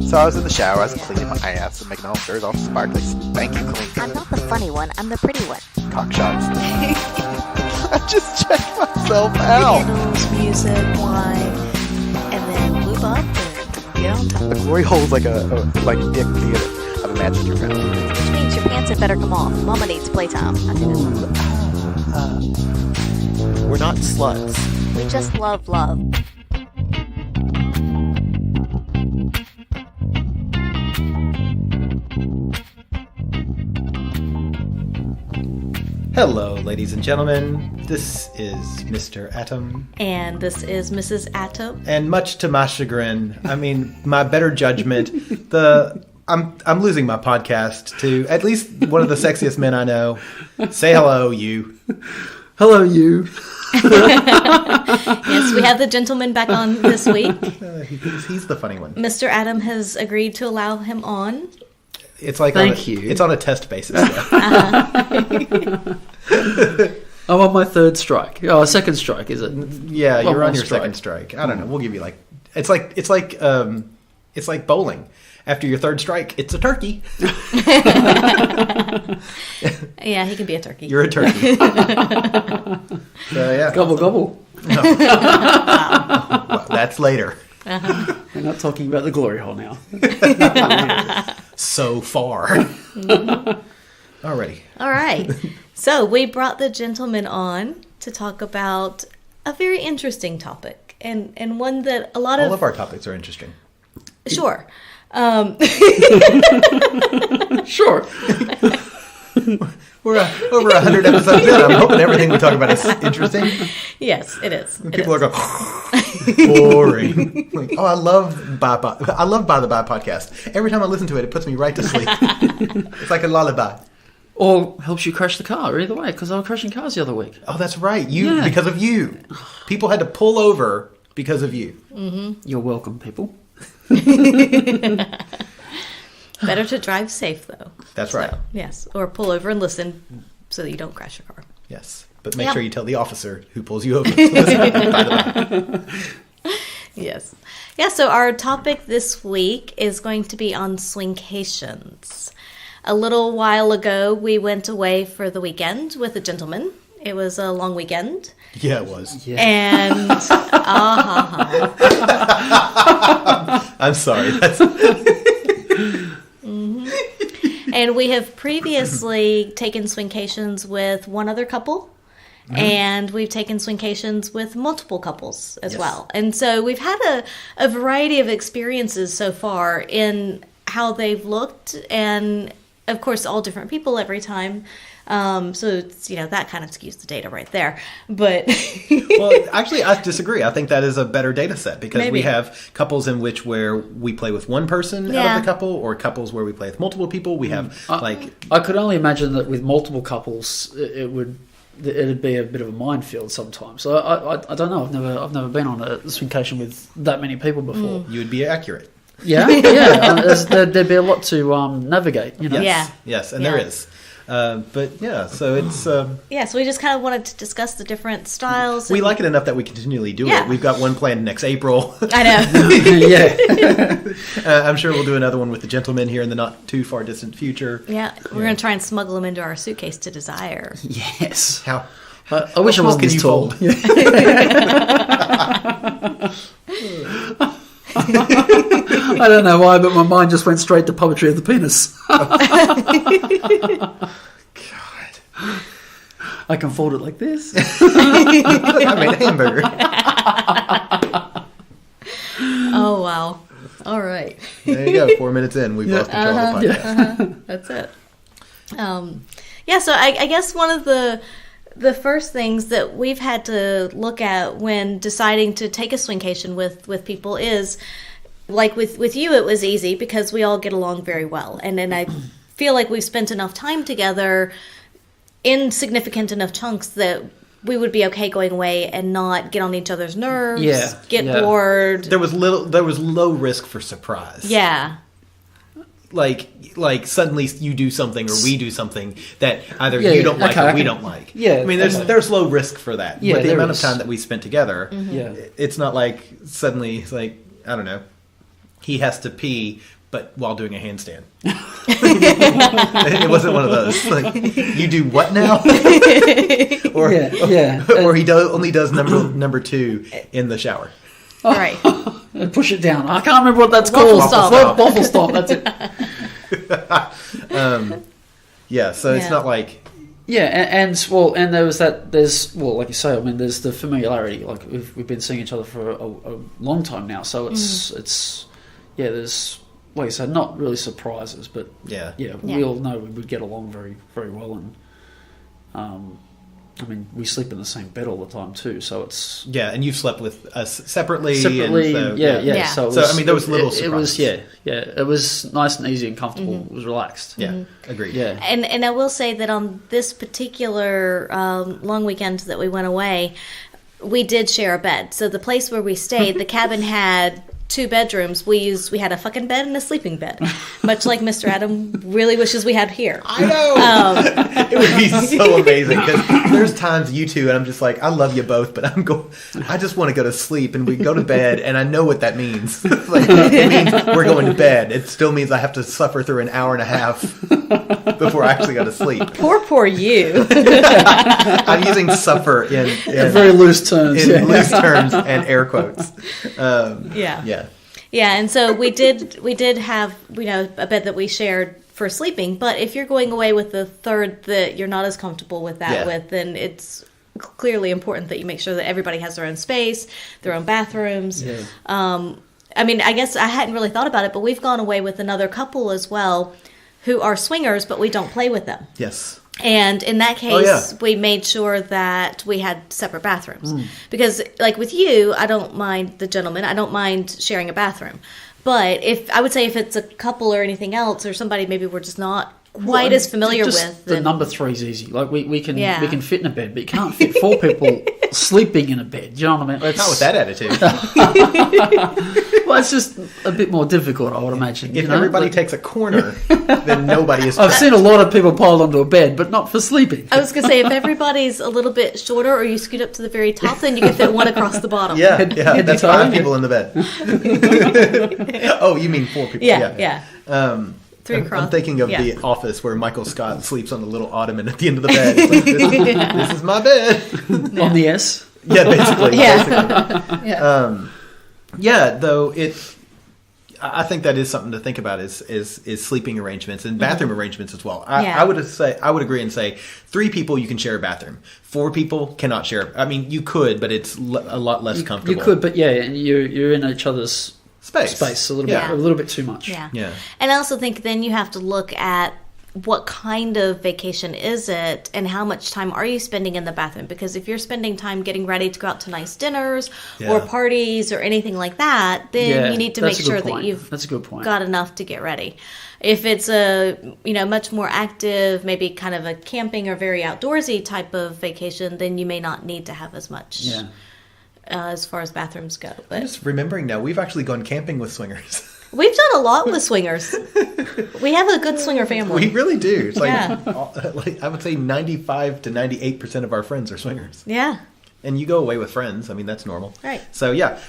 So I was in the shower, I was cleaning my ass and making all sure all sparkly, spanky clean. I'm not the funny one, I'm the pretty one. Cock shots. I just checked myself out. Candles, music, wine, and then lube up and get on top. The glory hole's like a dick theater. I've imagined your friend. Which means your pants had better come off. Mama needs playtime. I think We're not sluts. we just love love. Hello, ladies and gentlemen. This is Mr. Atom. And this is Mrs. Atom. And much to my chagrin, I mean, my better judgment, I'm losing my podcast to at least one of the sexiest men I know. Say hello, you. Hello, you. Yes, we have the gentleman back on this week. He's the funny one. Mr. Adam has agreed to allow him on. It's like Thank you. It's on a test basis. I'm on my third strike. Oh, a second strike, is it? Yeah, One you're on more your second strike. I don't know. We'll give you it's like bowling. After your third strike, it's a turkey. Yeah, he can be a turkey. You're a turkey. So, yeah. Gobble, gobble. Well, that's later. We're not talking about the glory hole now. So far. Alrighty. All right. So we brought the gentleman on to talk about a very interesting topic and one that a lot All of our topics are interesting. Sure. Sure. We're over 100 episodes in. I'm hoping everything we talk about is interesting. Yes, it is. People are going, boring. Like, I love By the By podcast. Every time I listen to it, it puts me right to sleep. It's like a lullaby. Or helps you crash the car, either way, because I was crashing cars the other week. Oh, that's right. Yeah. Because of you. People had to pull over because of you. Mm-hmm. You're welcome, people. Better to drive safe, though. That's right. Yes. Or pull over and listen so that you don't crash your car. Yes. But make Yep. sure you tell the officer who pulls you over to listen to By the By. Yes. Yeah, so our topic this week is going to be on swingcations. A little while ago, we went away for the weekend with a gentleman. It was a long weekend. Yeah, it was. Yeah. And, I'm sorry. That's... And we have previously taken swingcations with one other couple. And we've taken swingcations with multiple couples as Yes. well. And so we've had a variety of experiences so far in how they've looked. And, of course, all different people every time. So, it's, that kind of skews the data right there. But Well, actually, I disagree. I think that is a better data set because we Maybe. have couples in which where we play with one person out Yeah. of the couple, or couples where we play with multiple people. We have I could only imagine that with multiple couples, it'd be a bit of a minefield sometimes. So I don't know. I've never been on a swingcation with that many people before. you would be accurate. Yeah. There'd be a lot to navigate. Yes. Yeah. Yes, and Yeah. there is. But yeah, so it's yeah, so we just kind of wanted to discuss the different styles. we and- like it enough that we continually do Yeah. it. We've got one planned next April. I know. Yeah. I'm sure we'll do another one with the gentleman here in the not too far distant future. Yeah, we're going to try and smuggle them into our suitcase to Desire. Yes. How I wish I small wasn't can this you tall. fold? I don't know why, but my mind just went straight to puppetry of the penis. God. I can fold it like this. I made a hamburger. Oh, wow. All right. There you go. 4 minutes in, we've lost control of the podcast. That's it. Yeah, so I guess one of the first things that we've had to look at when deciding to take a swingcation with people is, like with you, it was easy because we all get along very well. And then I feel like we've spent enough time together in significant enough chunks that we would be okay going away and not get on each other's nerves, get bored. There was low risk for surprise. Yeah. Like suddenly you do something or we do something that either you don't like or we don't like. Yeah, I mean, there's low risk for that. Yeah, with the there amount is. of time that we spent together, Yeah. it's not like suddenly it's like, I don't know, he has to pee but while doing a handstand. It wasn't one of those. Like, you do what now? Or he only does number 2 in the shower. All right. And push it down. I can't remember what that's Waffle called. stomp. Waffle stomp. That's it. So it's not like... Yeah, and there was that. There's like you say. I mean, there's the familiarity. Like we've been seeing each other for a long time now, so it's there's like you said, not really surprises, but we all know we would get along very very well, and I mean, we sleep in the same bed all the time too, so it's... Yeah, and you've slept with us separately. Separately, and so, So, I mean, there was little surprises. It was nice and easy and comfortable. It was relaxed. Yeah, agreed. Yeah. And I will say that on this particular long weekend that we went away, we did share a bed. So the place where we stayed, the cabin had 2 bedrooms. We had a fucking bed and a sleeping bed, much like Mr. Adam really wishes we had here. I know. It would be so amazing because there's times you two and I'm just like, I love you both, but I just want to go to sleep, and we go to bed, and I know what that means. Like, it means we're going to bed. It still means I have to suffer through an hour and a half before I actually go to sleep. Poor you. I'm using suffer in very loose terms. In loose terms and air quotes. Yeah, and so we did have, a bed that we shared for sleeping, but if you're going away with the third that you're not as comfortable with then it's clearly important that you make sure that everybody has their own space, their own bathrooms. Yeah. I mean, I guess I hadn't really thought about it, but we've gone away with another couple as well who are swingers, but we don't play with them. Yes. And in that case, we made sure that we had separate bathrooms. Because, like with you, I don't mind the gentleman. I don't mind sharing a bathroom. But if it's a couple or anything else, or somebody maybe we're just not quite as familiar with. The number 3 is easy. Like we can fit in a bed, but you can't fit 4 people sleeping in a bed. Do you know what I mean? Not with that attitude. Well, it's just a bit more difficult, I would imagine. If everybody takes a corner, then nobody is... I've seen a lot of people pile onto a bed, but not for sleeping. I was going to say, if everybody's a little bit shorter or you scoot up to the very top, then you can fit one across the bottom. Yeah, that's 5 people in the bed. Oh, you mean 4 people. Yeah. 3 across. I'm thinking of The Office where Michael Scott sleeps on the little ottoman at the end of the bed. It's like, this is my bed. On the S? Yeah, basically. Yeah. Though I think that is something to think about is sleeping arrangements and bathroom arrangements as well. I would agree and say 3 people you can share a bathroom. 4 people cannot share. I mean, you could, but it's a lot less comfortable. You could, but you're in each other's space a little bit too much. Yeah. And I also think then you have to look at what kind of vacation is it and how much time are you spending in the bathroom, because if you're spending time getting ready to go out to nice dinners or parties or anything like that, then you need to make sure that you've got enough to get ready. If it's a much more active, maybe kind of a camping or very outdoorsy type of vacation, then you may not need to have as much as far as bathrooms go. But I'm just remembering now, we've actually gone camping with swingers. We've done a lot with swingers. We have a good swinger family. We really do. It's like I would say 95 to 98% of our friends are swingers. Yeah. And you go away with friends. I mean, that's normal. Right. So, Yeah,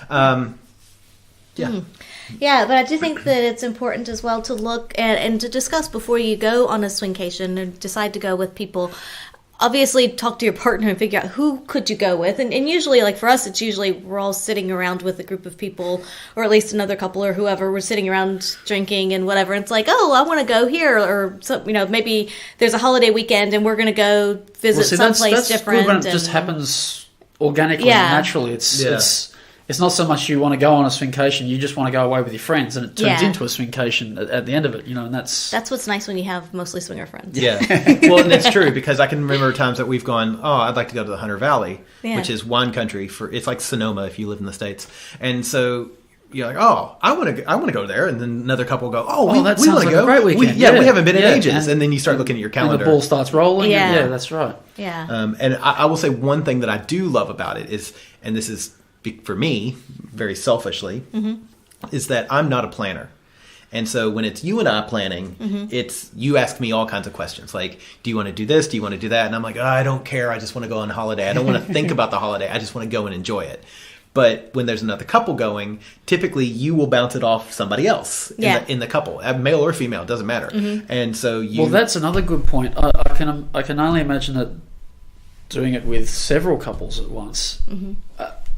but I do think that it's important as well to look at and to discuss before you go on a swingcation and decide to go with people. Obviously, talk to your partner and figure out who could you go with. And usually, like for us, it's usually we're all sitting around with a group of people, or at least another couple or whoever. We're sitting around drinking and whatever. And it's like, oh, I want to go here. Or, maybe there's a holiday weekend and we're going to go visit someplace different. When it just happens organically and naturally. It's not so much you want to go on a swingcation, you just want to go away with your friends, and it turns into a swingcation at the end of it, and that's what's nice when you have mostly swinger friends. Yeah. Well, and it's true, because I can remember times that we've gone, I'd like to go to the Hunter Valley, which is wine country it's like Sonoma if you live in the States. And so you're like, I want to go there, and then another couple go, we want to go. A great weekend. We haven't been in ages, and then you start looking at your calendar. And the ball starts rolling. Yeah, that's right. Yeah. And I will say one thing that I do love about it is, and this is for me, very selfishly, is that I'm not a planner. And so when it's you and I planning, it's you ask me all kinds of questions. Like, do you want to do this? Do you want to do that? And I'm like, I don't care. I just want to go on holiday. I don't want to think about the holiday. I just want to go and enjoy it. But when there's another couple going, typically you will bounce it off somebody else in the couple, male or female, doesn't matter. And so you. Well, that's another good point. I can only imagine that doing it with several couples at once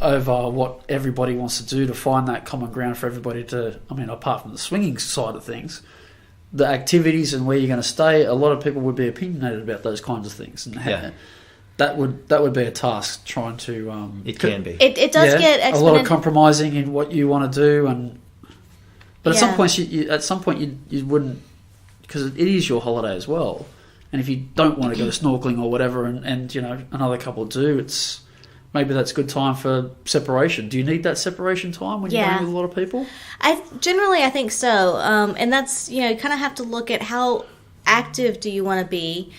over what everybody wants to do to find that common ground for everybody to. I mean, apart from the swinging side of things, the activities and where you're going to stay. A lot of people would be opinionated about those kinds of things, and that would be a task trying to. It can be. It does get a lot of compromising in what you want to do, but at some point you wouldn't, because it is your holiday as well. And if you don't want to go snorkeling or whatever, and another couple do, it's maybe that's good time for separation. Do you need that separation time when you're going with a lot of people? I think so, and that's kind of have to look at how active do you want to be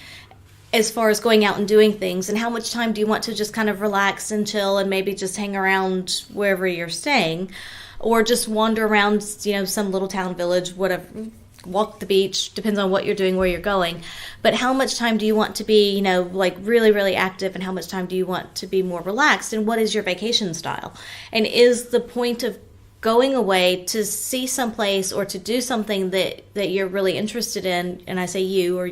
as far as going out and doing things, and how much time do you want to just kind of relax and chill and maybe just hang around wherever you're staying, or just wander around, some little town, village, whatever, walk the beach, depends on what you're doing, where you're going. But how much time do you want to be, really, really active, and how much time do you want to be more relaxed, and what is your vacation style? And is the point of going away to see someplace or to do something that you're really interested in, and I say you, or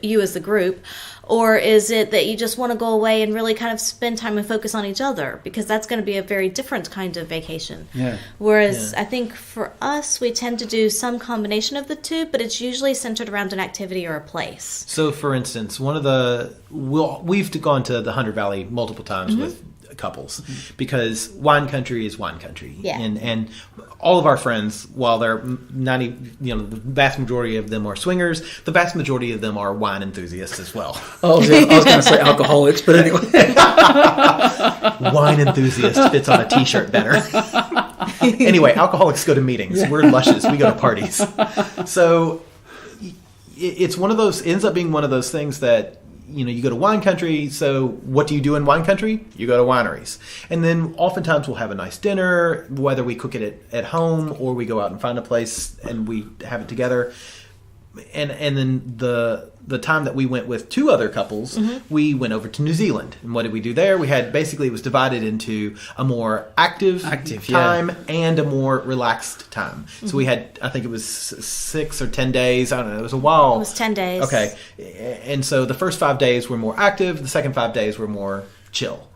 you as the group, or is it that you just want to go away and really kind of spend time and focus on each other? Because that's going to be a very different kind of vacation. Yeah. Whereas I think for us, we tend to do some combination of the two, but it's usually centered around an activity or a place. So, for instance, we've gone to the Hunter Valley multiple times with couples, because wine country is wine country, and all of our friends, while they're 90, the vast majority of them are swingers, the vast majority of them are wine enthusiasts as well. I was going to say alcoholics, but anyway. Wine enthusiast fits on a t-shirt better. Anyway, alcoholics go to meetings. We're luscious. We go to parties. So it's one of those, ends up being one of those things that, you go to wine country, so what do you do in wine country? You go to wineries. And then oftentimes we'll have a nice dinner, whether we cook it at home or we go out and find a place and we have it together. And then the time that we went with two other couples, we went over to New Zealand. And what did we do there? We had, basically, it was divided into a more active time and a more relaxed time. So we had, I think it was 6 or 10 days. I don't know. It was a while. It was 10 days. Okay. And so the first 5 days were more active. The second 5 days were more chill.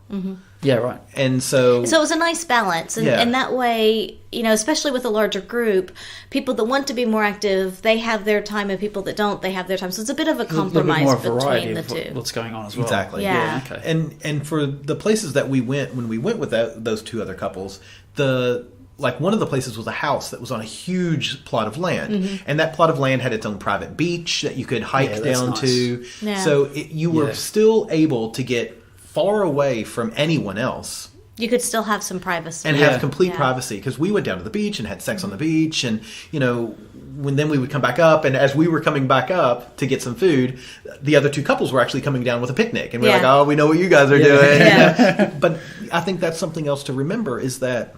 Yeah, right. And so it was a nice balance. And that way, especially with a larger group, people that want to be more active, they have their time, and people that don't, they have their time. So it's a bit of a compromise between the two. What's going on as well. Exactly. Yeah. Okay. And for the places that we went, when we went with those two other couples, one of the places was a house that was on a huge plot of land. And that plot of land had its own private beach that you could hike down to. Yeah. So you were still able to get far away from anyone else. You could still have some privacy. And have complete privacy, because we went down to the beach and had sex on the beach, and then we would come back up, and as we were coming back up to get some food, the other two couples were actually coming down with a picnic, and we're like, oh, we know what you guys are doing. Yeah. But I think that's something else to remember, is that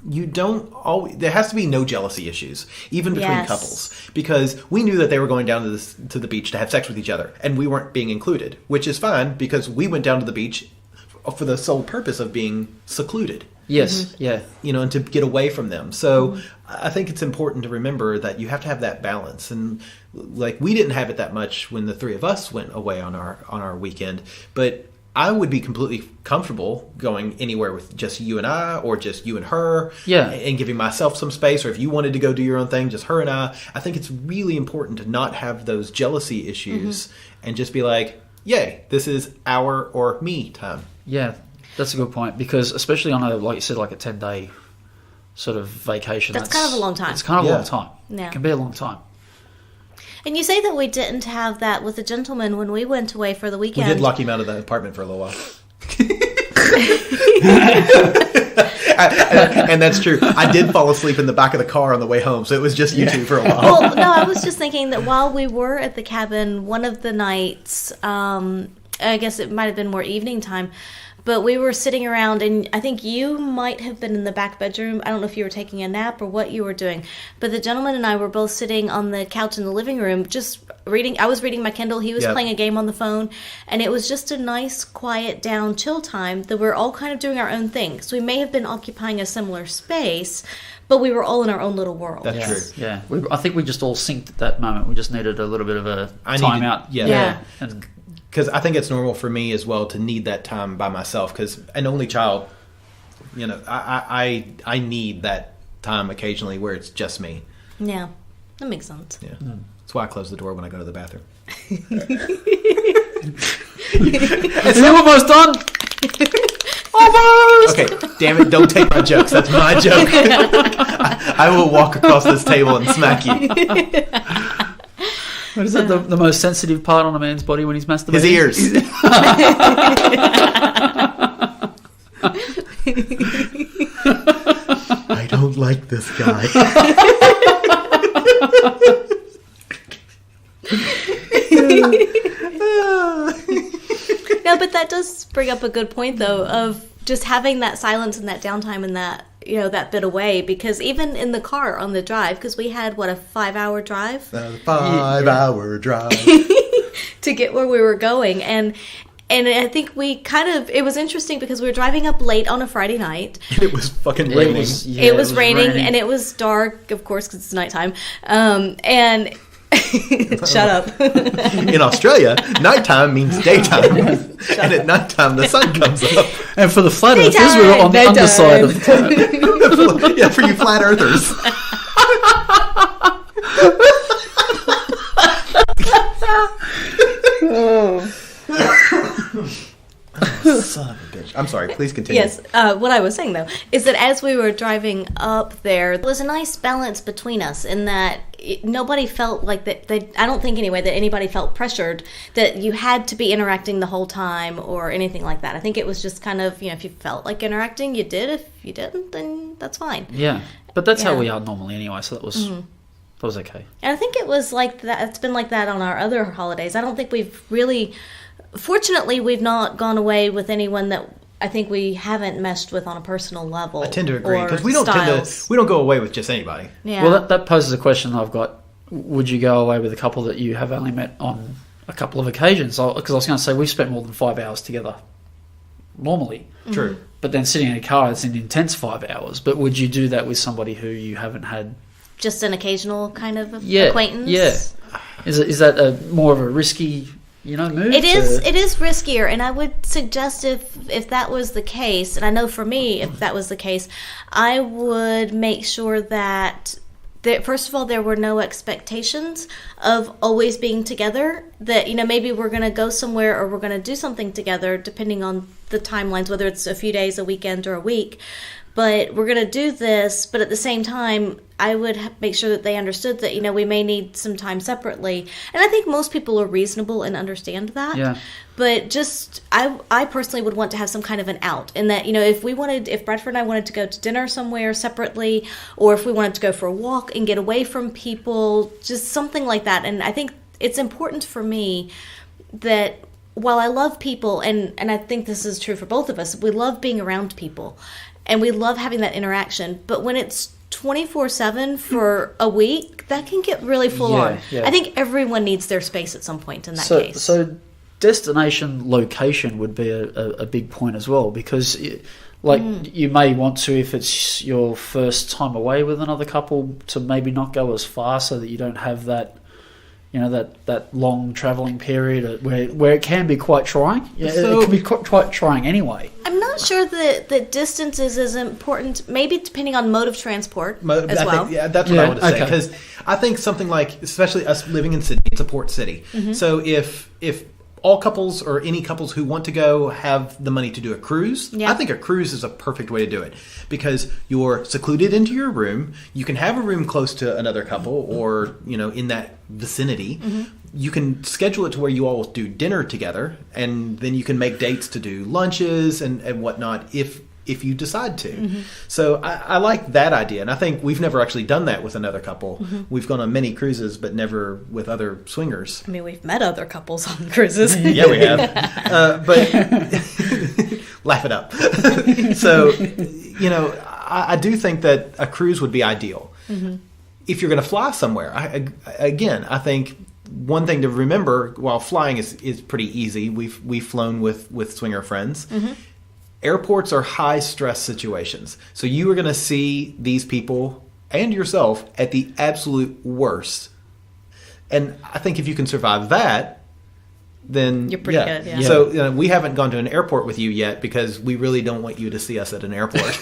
you don't always, there has to be no jealousy issues, even between couples, because we knew that they were going down to the beach to have sex with each other, and we weren't being included, which is fine, because we went down to the beach for the sole purpose of being secluded. Yes, yeah. And to get away from them. So I think it's important to remember that you have to have that balance. And we didn't have it that much when the three of us went away on our weekend, but I would be completely comfortable going anywhere with just you and I, or just you and her, and giving myself some space. Or if you wanted to go do your own thing, just her and I. I think it's really important to not have those jealousy issues and just be like, yay, this is our or me time. Yeah, that's a good point, because especially on like you said, like a 10-day sort of vacation. That's kind of a long time. It's kind of a long time. Yeah. It can be a long time. And you say that we didn't have that with the gentleman when we went away for the weekend. We did lock him out of the apartment for a little while. And that's true. I did fall asleep in the back of the car on the way home, so it was just you two for a while. Well, no, I was just thinking that while we were at the cabin, one of the nights, I guess it might have been more evening time, but we were sitting around, and I think you might have been in the back bedroom. I don't know if you were taking a nap or what you were doing, but the gentleman and I were both sitting on the couch in the living room just reading. I was reading my Kindle, he was playing a game on the phone, and it was just a nice, quiet, down, chill time that we're all kind of doing our own thing. So we may have been occupying a similar space, but we were all in our own little world. That's true. Yeah, I think we just all synced at that moment. We just needed a little bit of a time out. Yeah. Because I think it's normal for me as well to need that time by myself. Because an only child, you know, I need that time occasionally where it's just me. Yeah, that makes sense. Yeah, that's why I close the door when I go to the bathroom. Is it almost done? Almost. Okay, damn it! Don't take my jokes. That's my joke. I will walk across this table and smack you. What is it? The most sensitive part on a man's body when he's masturbating? His ears. I don't like this guy. No, but that does bring up a good point, though, of just having that silence and that downtime and that, you know, that bit away. Because even in the car on the drive, because we had, what, a 5-hour drive? A 5-hour drive. To get where we were going. And I think we kind of, it was interesting because we were driving up late on a Friday night. It was fucking raining. It was raining and it was dark, of course, because it's nighttime. And... Shut up. In Australia, nighttime means daytime. And at nighttime, the sun comes up. And for the flat earthers, we were on the underside of the planet. Yeah, for you flat earthers. Son of a bitch. I'm sorry, please continue. Yes, what I was saying, though, is that as we were driving up there was a nice balance between us in that nobody felt like that. I don't think, anyway, that anybody felt pressured that you had to be interacting the whole time or anything like that. I think it was just kind of, you know, if you felt like interacting, you did. If you didn't, then that's fine. Yeah, but that's how we are normally anyway, so that was... That was okay. And I think it was like that. It's been like that on our other holidays. I don't think we've really... Fortunately, we've not gone away with anyone that I think we haven't meshed with on a personal level. I tend to agree because we don't go away with just anybody. Yeah. Well, that poses a question I've got. Would you go away with a couple that you have only met on a couple of occasions? Because I was going to say we've spent more than 5 hours together normally. True. But then sitting in a car, it's an intense 5 hours. But would you do that with somebody who you haven't had? Just an occasional kind of acquaintance? Yeah. Is that more of a risky... move? It is riskier, and I would suggest if that was the case, and I know for me, if that was the case, I would make sure that first of all, there were no expectations of always being together, that, maybe we're going to go somewhere or we're going to do something together, depending on the timelines, whether it's a few days, a weekend, or a week. But we're going to do this, but at the same time, I would make sure that they understood that, we may need some time separately. And I think most people are reasonable and understand that. Yeah. But just, I personally would want to have some kind of an out. In that, if Bradford and I wanted to go to dinner somewhere separately, or if we wanted to go for a walk and get away from people, just something like that. And I think it's important for me that while I love people, and I think this is true for both of us, we love being around people. And we love having that interaction. But when it's 24/7 for a week, that can get really full on. Yeah. I think everyone needs their space at some point in that case. So destination location would be a big point as well, because you may want to, if it's your first time away with another couple, to maybe not go as far so that you don't have that that long travelling period where it can be quite trying. Yeah, it can be quite trying anyway. I'm not sure that distance is as important, maybe depending on mode of transport as well. That's what I would say. Because I think something like, especially us living in Sydney, it's a port city. Mm-hmm. So if all couples or any couples who want to go have the money to do a cruise, I think a cruise is a perfect way to do it, because you're secluded into your room. You can have a room close to another couple or, in that vicinity. Mm-hmm. You can schedule it to where you all do dinner together, and then you can make dates to do lunches and whatnot if you decide to. Mm-hmm. So I like that idea, and I think we've never actually done that with another couple. Mm-hmm. We've gone on many cruises, but never with other swingers. I mean, we've met other couples on cruises. Yeah, we have. But laugh it up. So, I do think that a cruise would be ideal. Mm-hmm. If you're going to fly somewhere, I think one thing to remember while flying is pretty easy. We've flown with swinger friends. Mm-hmm. Airports are high stress situations. So you are going to see these people and yourself at the absolute worst. And I think if you can survive that, then you're pretty good. Yeah. So we haven't gone to an airport with you yet because we really don't want you to see us at an airport.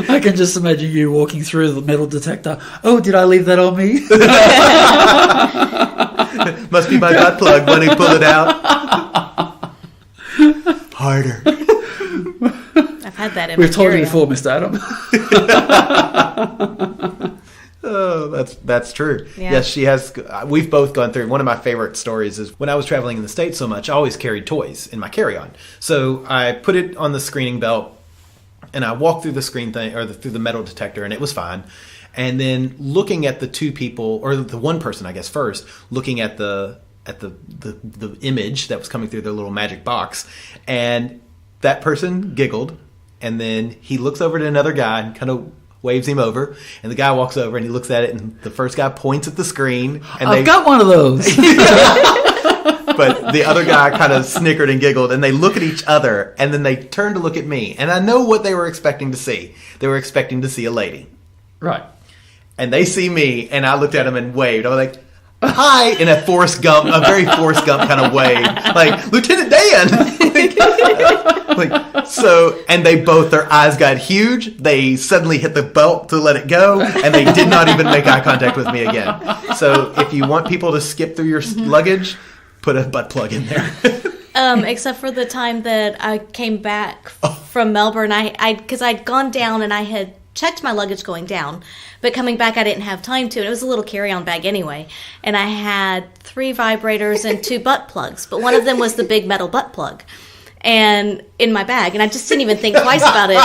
I can just imagine you walking through the metal detector. Oh, did I leave that on me? Must be my butt plug when he pulled it out. Harder. I've had that in We've my told you carry-on. before, Mr. Adam. Oh, that's true. Yeah. Yes, she has. We've both gone through. One of my favorite stories is when I was traveling in the States so much, I always carried toys in my carry-on. So I put it on the screening belt, and I walked through the screen thing or through the metal detector, and it was fine. And then looking at the two people, or the one person, I guess first, looking at the image that was coming through their little magic box, and that person giggled, and then he looks over to another guy and kind of waves him over, and the guy walks over and he looks at it, and the first guy points at the screen, and I've got one of those. But the other guy kind of snickered and giggled, and they look at each other, and then they turn to look at me, and I know what they were expecting to see. They were expecting to see a lady, Right. and they see me, and I looked at them and waved. I was like, "Hi," in a Forrest Gump, a very Forrest Gump kind of way, like Lieutenant Dan. So, and they both, their eyes got huge. They suddenly hit the belt to let it go, and they did not even make eye contact with me again. So, if you want people to skip through your luggage, put a butt plug in there. Except for the time that I came back from Melbourne, because I'd gone down and I had checked my luggage going down, but coming back I didn't have time to, and it was a little carry-on bag anyway, and I had 3 vibrators and 2 butt plugs, but one of them was the big metal butt plug, and in my bag, and I just didn't even think twice about it.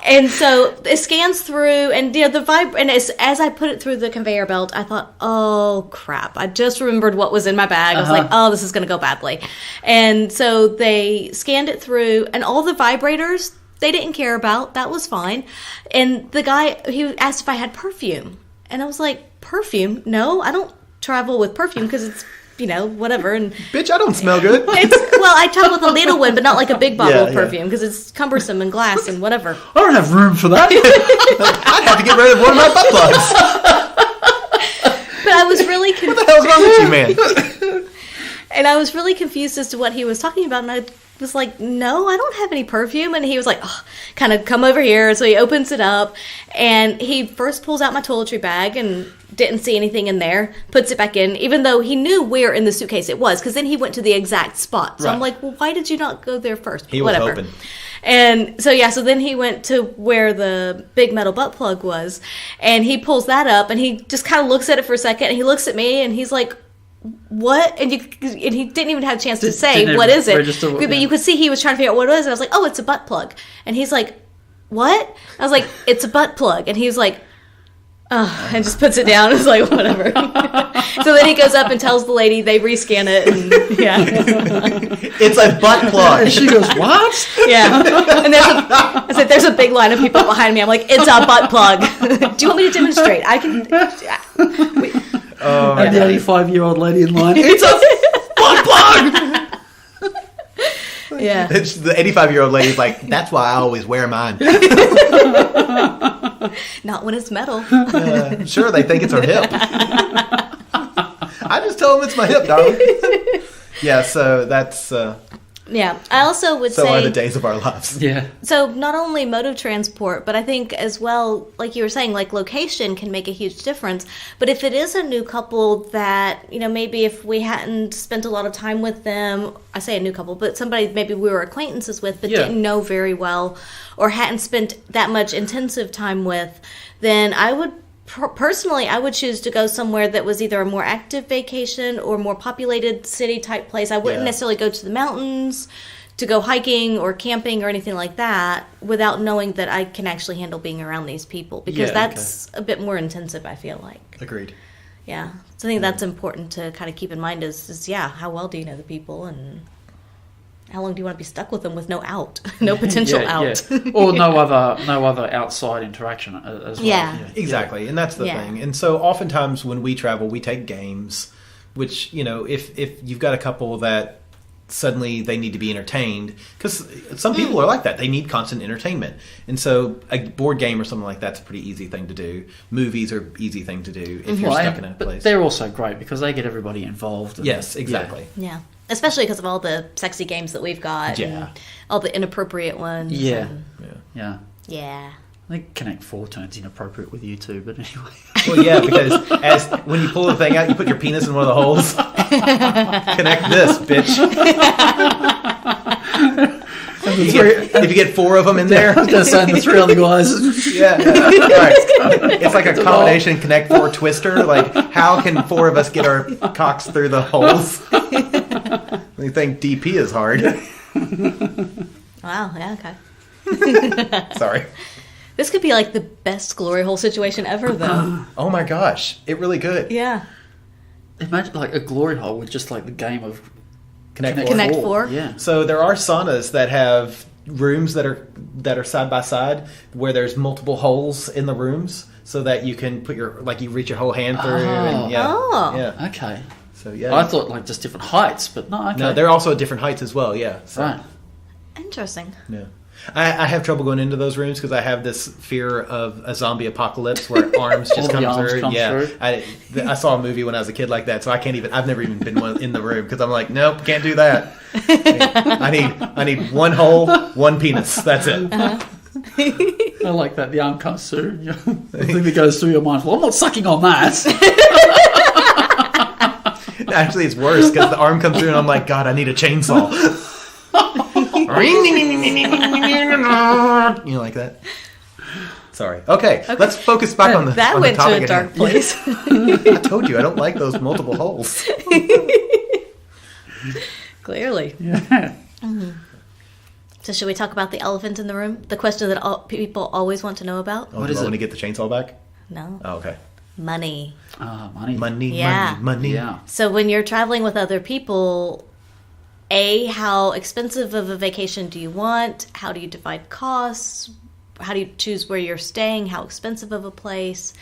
And so it scans through, and and as I put it through the conveyor belt, I thought, oh crap, I just remembered what was in my bag. I was like, oh, this is going to go badly. And so they scanned it through, and all the vibrators they didn't care about. That was fine. And the guy, he asked if I had perfume, and I was like, perfume? No, I don't travel with perfume because it's, whatever. And Bitch, I don't smell good. I travel with a little one, but not like a big bottle of Yeah. perfume because it's cumbersome and glass and whatever. I don't have room for that. I'd have to get rid of one of my butt plugs. But I was really confused. What the hell's wrong with you, man? And I was really confused as to what he was talking about, and I was like, no, I don't have any perfume. And he was like, oh, kind of come over here. So he opens it up, and he first pulls out my toiletry bag and didn't see anything in there, puts it back in, even though he knew where in the suitcase it was, because then he went to the exact spot. So Right. I'm like, well, why did you not go there first? He was Whatever. hoping. And so, so then he went to where the big metal butt plug was, and he pulls that up, and he just kind of looks at it for a second, and he looks at me, and he's like, what? And he didn't even have a chance to say, Didn't what is it? register what- But you could see he was trying to figure out what it was, and I was like, oh, it's a butt plug. And he's like, what? I was like, it's a butt plug. And he was like, oh, and just puts it down. It's like, whatever. So then he goes up and tells the lady, they rescan it, and It's a butt plug. And she goes, what? yeah. And I said, there's a big line of people behind me. I'm like, it's a butt plug. Do you want me to demonstrate? I can. And the 85-year-old lady in line, it's a butt plug! Yeah. It's the 85-year-old lady's like, that's why I always wear mine. Not when it's metal. Sure, they think it's her hip. I just tell them it's my hip, darling. Yeah, so that's... Yeah. I also would so say... are the days of our lives. Yeah. So not only mode of transport, but I think as well, like you were saying, like location can make a huge difference. But if it is a new couple that, maybe if we hadn't spent a lot of time with them, I say a new couple, but somebody maybe we were acquaintances with but didn't know very well or hadn't spent that much intensive time with, then I would personally, I would choose to go somewhere that was either a more active vacation or more populated city type place. I wouldn't necessarily go to the mountains to go hiking or camping or anything like that without knowing that I can actually handle being around these people, because that's a bit more intensive, I feel like. Agreed. Yeah. So I think that's important to kind of keep in mind is how well do you know the people and how long do you want to be stuck with them with no out, no potential out, or no other outside interaction as well. Yeah. Exactly, and that's the thing. And so oftentimes when we travel, we take games, which, you know, if you've got a couple that suddenly they need to be entertained, because some people are like that. They need constant entertainment. And so a board game or something like that's a pretty easy thing to do. Movies are easy thing to do if you're stuck in a place. But they're also great because they get everybody involved. Yes, exactly. Yeah. Especially because of all the sexy games that we've got. Yeah. And all the inappropriate ones. Yeah. Yeah. I think Connect 4 turns inappropriate with you too, but anyway. Well, yeah, because when you pull the thing out, you put your penis in one of the holes. Connect this, bitch. If you get 4 of them in there. I was going to say the 3 other guys. Yeah. Right. It's like a combination Connect 4 twister. Like, how can 4 of us get our cocks through the holes? We think DP is hard. Wow, yeah, okay. Sorry. This could be like the best glory hole situation ever, though. Oh my gosh. It really could. Yeah. Imagine like a glory hole with just like the game of Connect 4. Yeah. So there are saunas that have rooms that are side by side where there's multiple holes in the rooms so that you can put you reach your whole hand through. And yeah. Okay. So yeah. I thought like just different heights, but no, okay. No, they're also at different heights as well, yeah. So, right. Interesting. Yeah. I have trouble going into those rooms because I have this fear of a zombie apocalypse where arms just come through. I saw a movie when I was a kid like that, so I've never even been in the room because I'm like, nope, can't do that. I need one hole, one penis. That's it. I like that. The arm comes through. The thing that goes through your mind, well, I'm not sucking on that. Actually, it's worse because the arm comes through and I'm like, God, I need a chainsaw. You know, like that. Sorry. Okay, let's focus back on the that on went the topic to a dark place. I told you I don't like those multiple holes. Clearly. Yeah. Mm-hmm. So should we talk about the elephant in the room? The question that people always want to know about? What is it? Want to get the chainsaw back? No. Oh, okay. Money. Money. Money. Yeah. So when you're traveling with other people, how expensive of a vacation do you want? How do you divide costs? How do you choose where you're staying? How expensive of a place?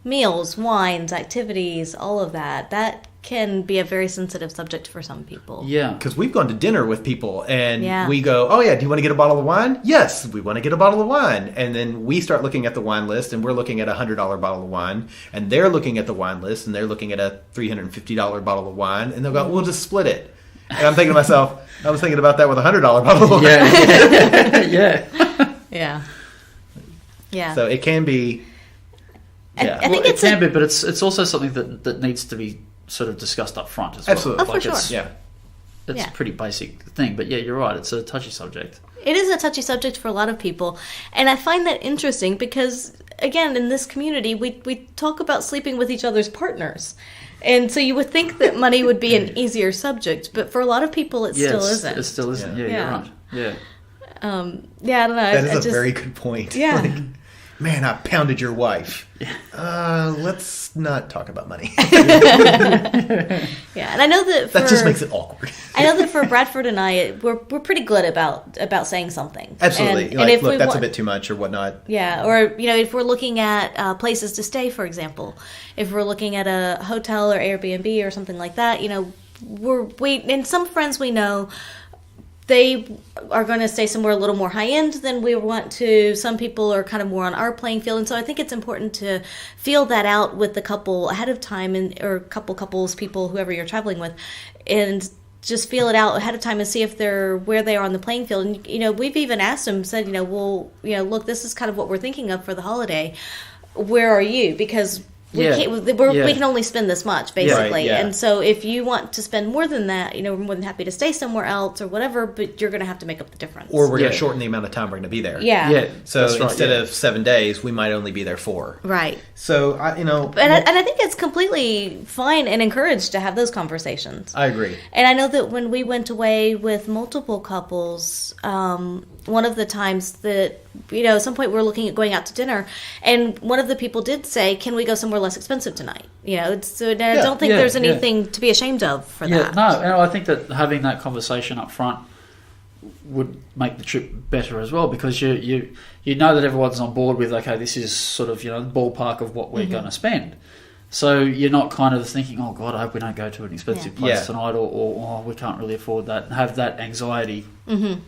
Meals, wines, activities, all of that. That can be a very sensitive subject for some people. Yeah. Because we've gone to dinner with people and we go, oh yeah, do you want to get a bottle of wine? Yes, we want to get a bottle of wine. And then we start looking at the wine list and we're looking at a $100 bottle of wine. And they're looking at the wine list and they're looking at a $350 bottle of wine. And they'll go, we'll just split it. And I'm thinking to myself, I was thinking about that with a $100 bottle of wine. Yeah. Yeah. So it can be... Yeah. I think it can be, but it's also something that needs to be sort of discussed up front as well. Absolutely. Oh, for sure. It's a pretty basic thing, but yeah, you're right. It's a touchy subject. It is a touchy subject for a lot of people, and I find that interesting because, again, in this community, we talk about sleeping with each other's partners, and so you would think that money would be an easier subject, but for a lot of people, it still isn't. It still isn't. Yeah, you're right. Yeah. I don't know. That is a very good point. Yeah. Like, man, I pounded your wife. Let's not talk about money. Yeah, and I know that that just makes it awkward. I know that for Bradford and I, we're pretty good about saying something. Absolutely. And if look, that's a bit too much or whatnot. Yeah, or if we're looking at places to stay, for example, if we're looking at a hotel or Airbnb or something like that, and some friends we know, they are going to stay somewhere a little more high end than we want to. Some people are kind of more on our playing field, and so I think it's important to feel that out with the couple ahead of time, or couples, people, whoever you're traveling with, and just feel it out ahead of time and see if they're where they are on the playing field. And we've even asked them, said, look, this is kind of what we're thinking of for the holiday. Where are you? Because we can only spend this much, basically. Yeah. And so if you want to spend more than that, we're more than happy to stay somewhere else or whatever, but you're going to have to make up the difference. Or we're going to shorten the amount of time we're going to be there. Yeah. So instead of 7 days, we might only be there 4. Right. So, And I think it's completely fine and encouraged to have those conversations. I agree. And I know that when we went away with multiple couples, one of the times that at some point we're looking at going out to dinner, and one of the people did say, "Can we go somewhere less expensive tonight?" So I don't think there's anything to be ashamed of for that. No, and I think that having that conversation up front would make the trip better as well, because you know that everyone's on board with, okay, this is sort of the ballpark of what we're going to spend. So you're not kind of thinking, oh God, I hope we don't go to an expensive place tonight, or we can't really afford that, and have that anxiety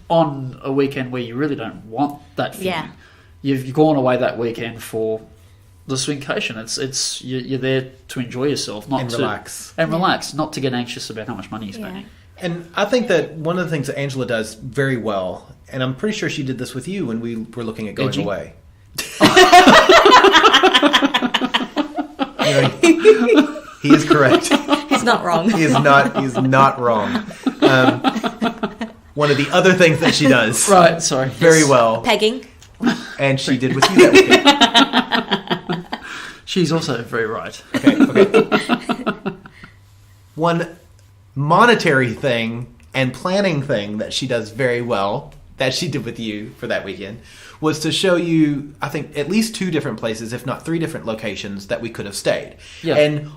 on a weekend where you really don't want that feeling. Yeah. You've gone away that weekend for the Swingcation. It's you're there to enjoy yourself, not to relax, not to get anxious about how much money you're spending. And I think that one of the things that Angela does very well, and I'm pretty sure she did this with you when we were looking at going away. He is correct. He's not wrong. He is not wrong. One of the other things that she does very well. Pegging. And she did with you that weekend. She's also very right. Okay. One monetary thing and planning thing that she does very well, that she did with you for that weekend, was to show you, I think, at least 2 different places, if not 3 different locations that we could have stayed. Yeah. And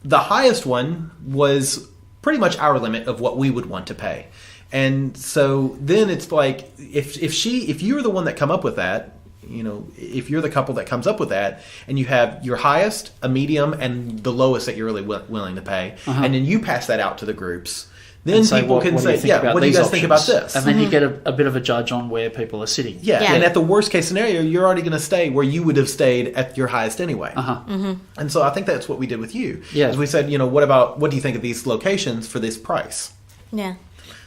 the highest one was pretty much our limit of what we would want to pay. And so then it's like, if you're the one that come up with that, if you're the couple that comes up with that, and you have your highest, a medium, and the lowest that you're really willing to pay, and then you pass that out to the groups, then people can say, what do you guys think about this? And then you get a bit of a judge on where people are sitting. Yeah, and at the worst case scenario, you're already going to stay where you would have stayed at your highest anyway. And so I think that's what we did with you. Yeah. As we said, what do you think of these locations for this price? Yeah.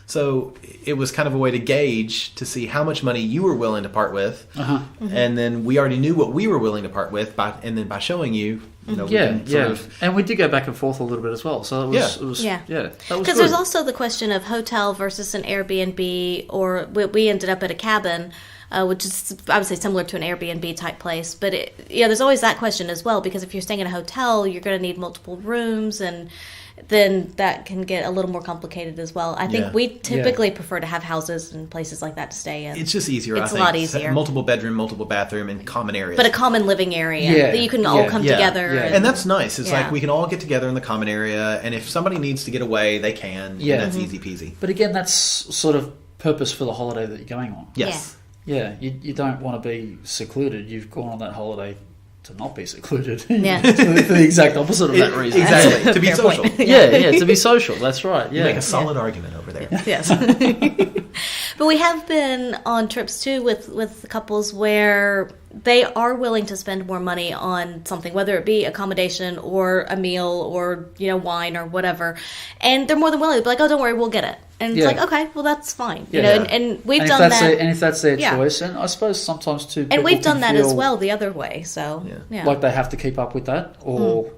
So it was kind of a way to gauge to see how much money you were willing to part with, and then we already knew what we were willing to part with, and then by showing you, and we did go back and forth a little bit as well. So it was because there's also the question of hotel versus an Airbnb, or we ended up at a cabin. Which is, I would say, similar to an Airbnb type place. But there's always that question as well, because if you're staying in a hotel, you're going to need multiple rooms, and then that can get a little more complicated as well. I think we typically prefer to have houses and places like that to stay in. It's just easier, I think. It's a lot easier. Multiple bedroom, multiple bathroom, and common areas. But a common living area that you can all come together. Yeah. And that's nice. It's like we can all get together in the common area, and if somebody needs to get away, they can. Yeah. And that's easy peasy. But again, that's sort of purpose for the holiday that you're going on. Yes. Yeah, you don't want to be secluded. You've gone on that holiday to not be secluded. Yeah. For the exact opposite of that reason. Exactly. To be social. To be social. That's right. Yeah. You make a solid argument over there. Yes. But we have been on trips too with couples where they are willing to spend more money on something, whether it be accommodation or a meal or wine or whatever, and they're more than willing to be like, oh, don't worry, we'll get it. And it's like, okay, well, that's fine. And we've done that. And if that's their choice, and I suppose sometimes too, and we've done that as well the other way. So like they have to keep up with that, or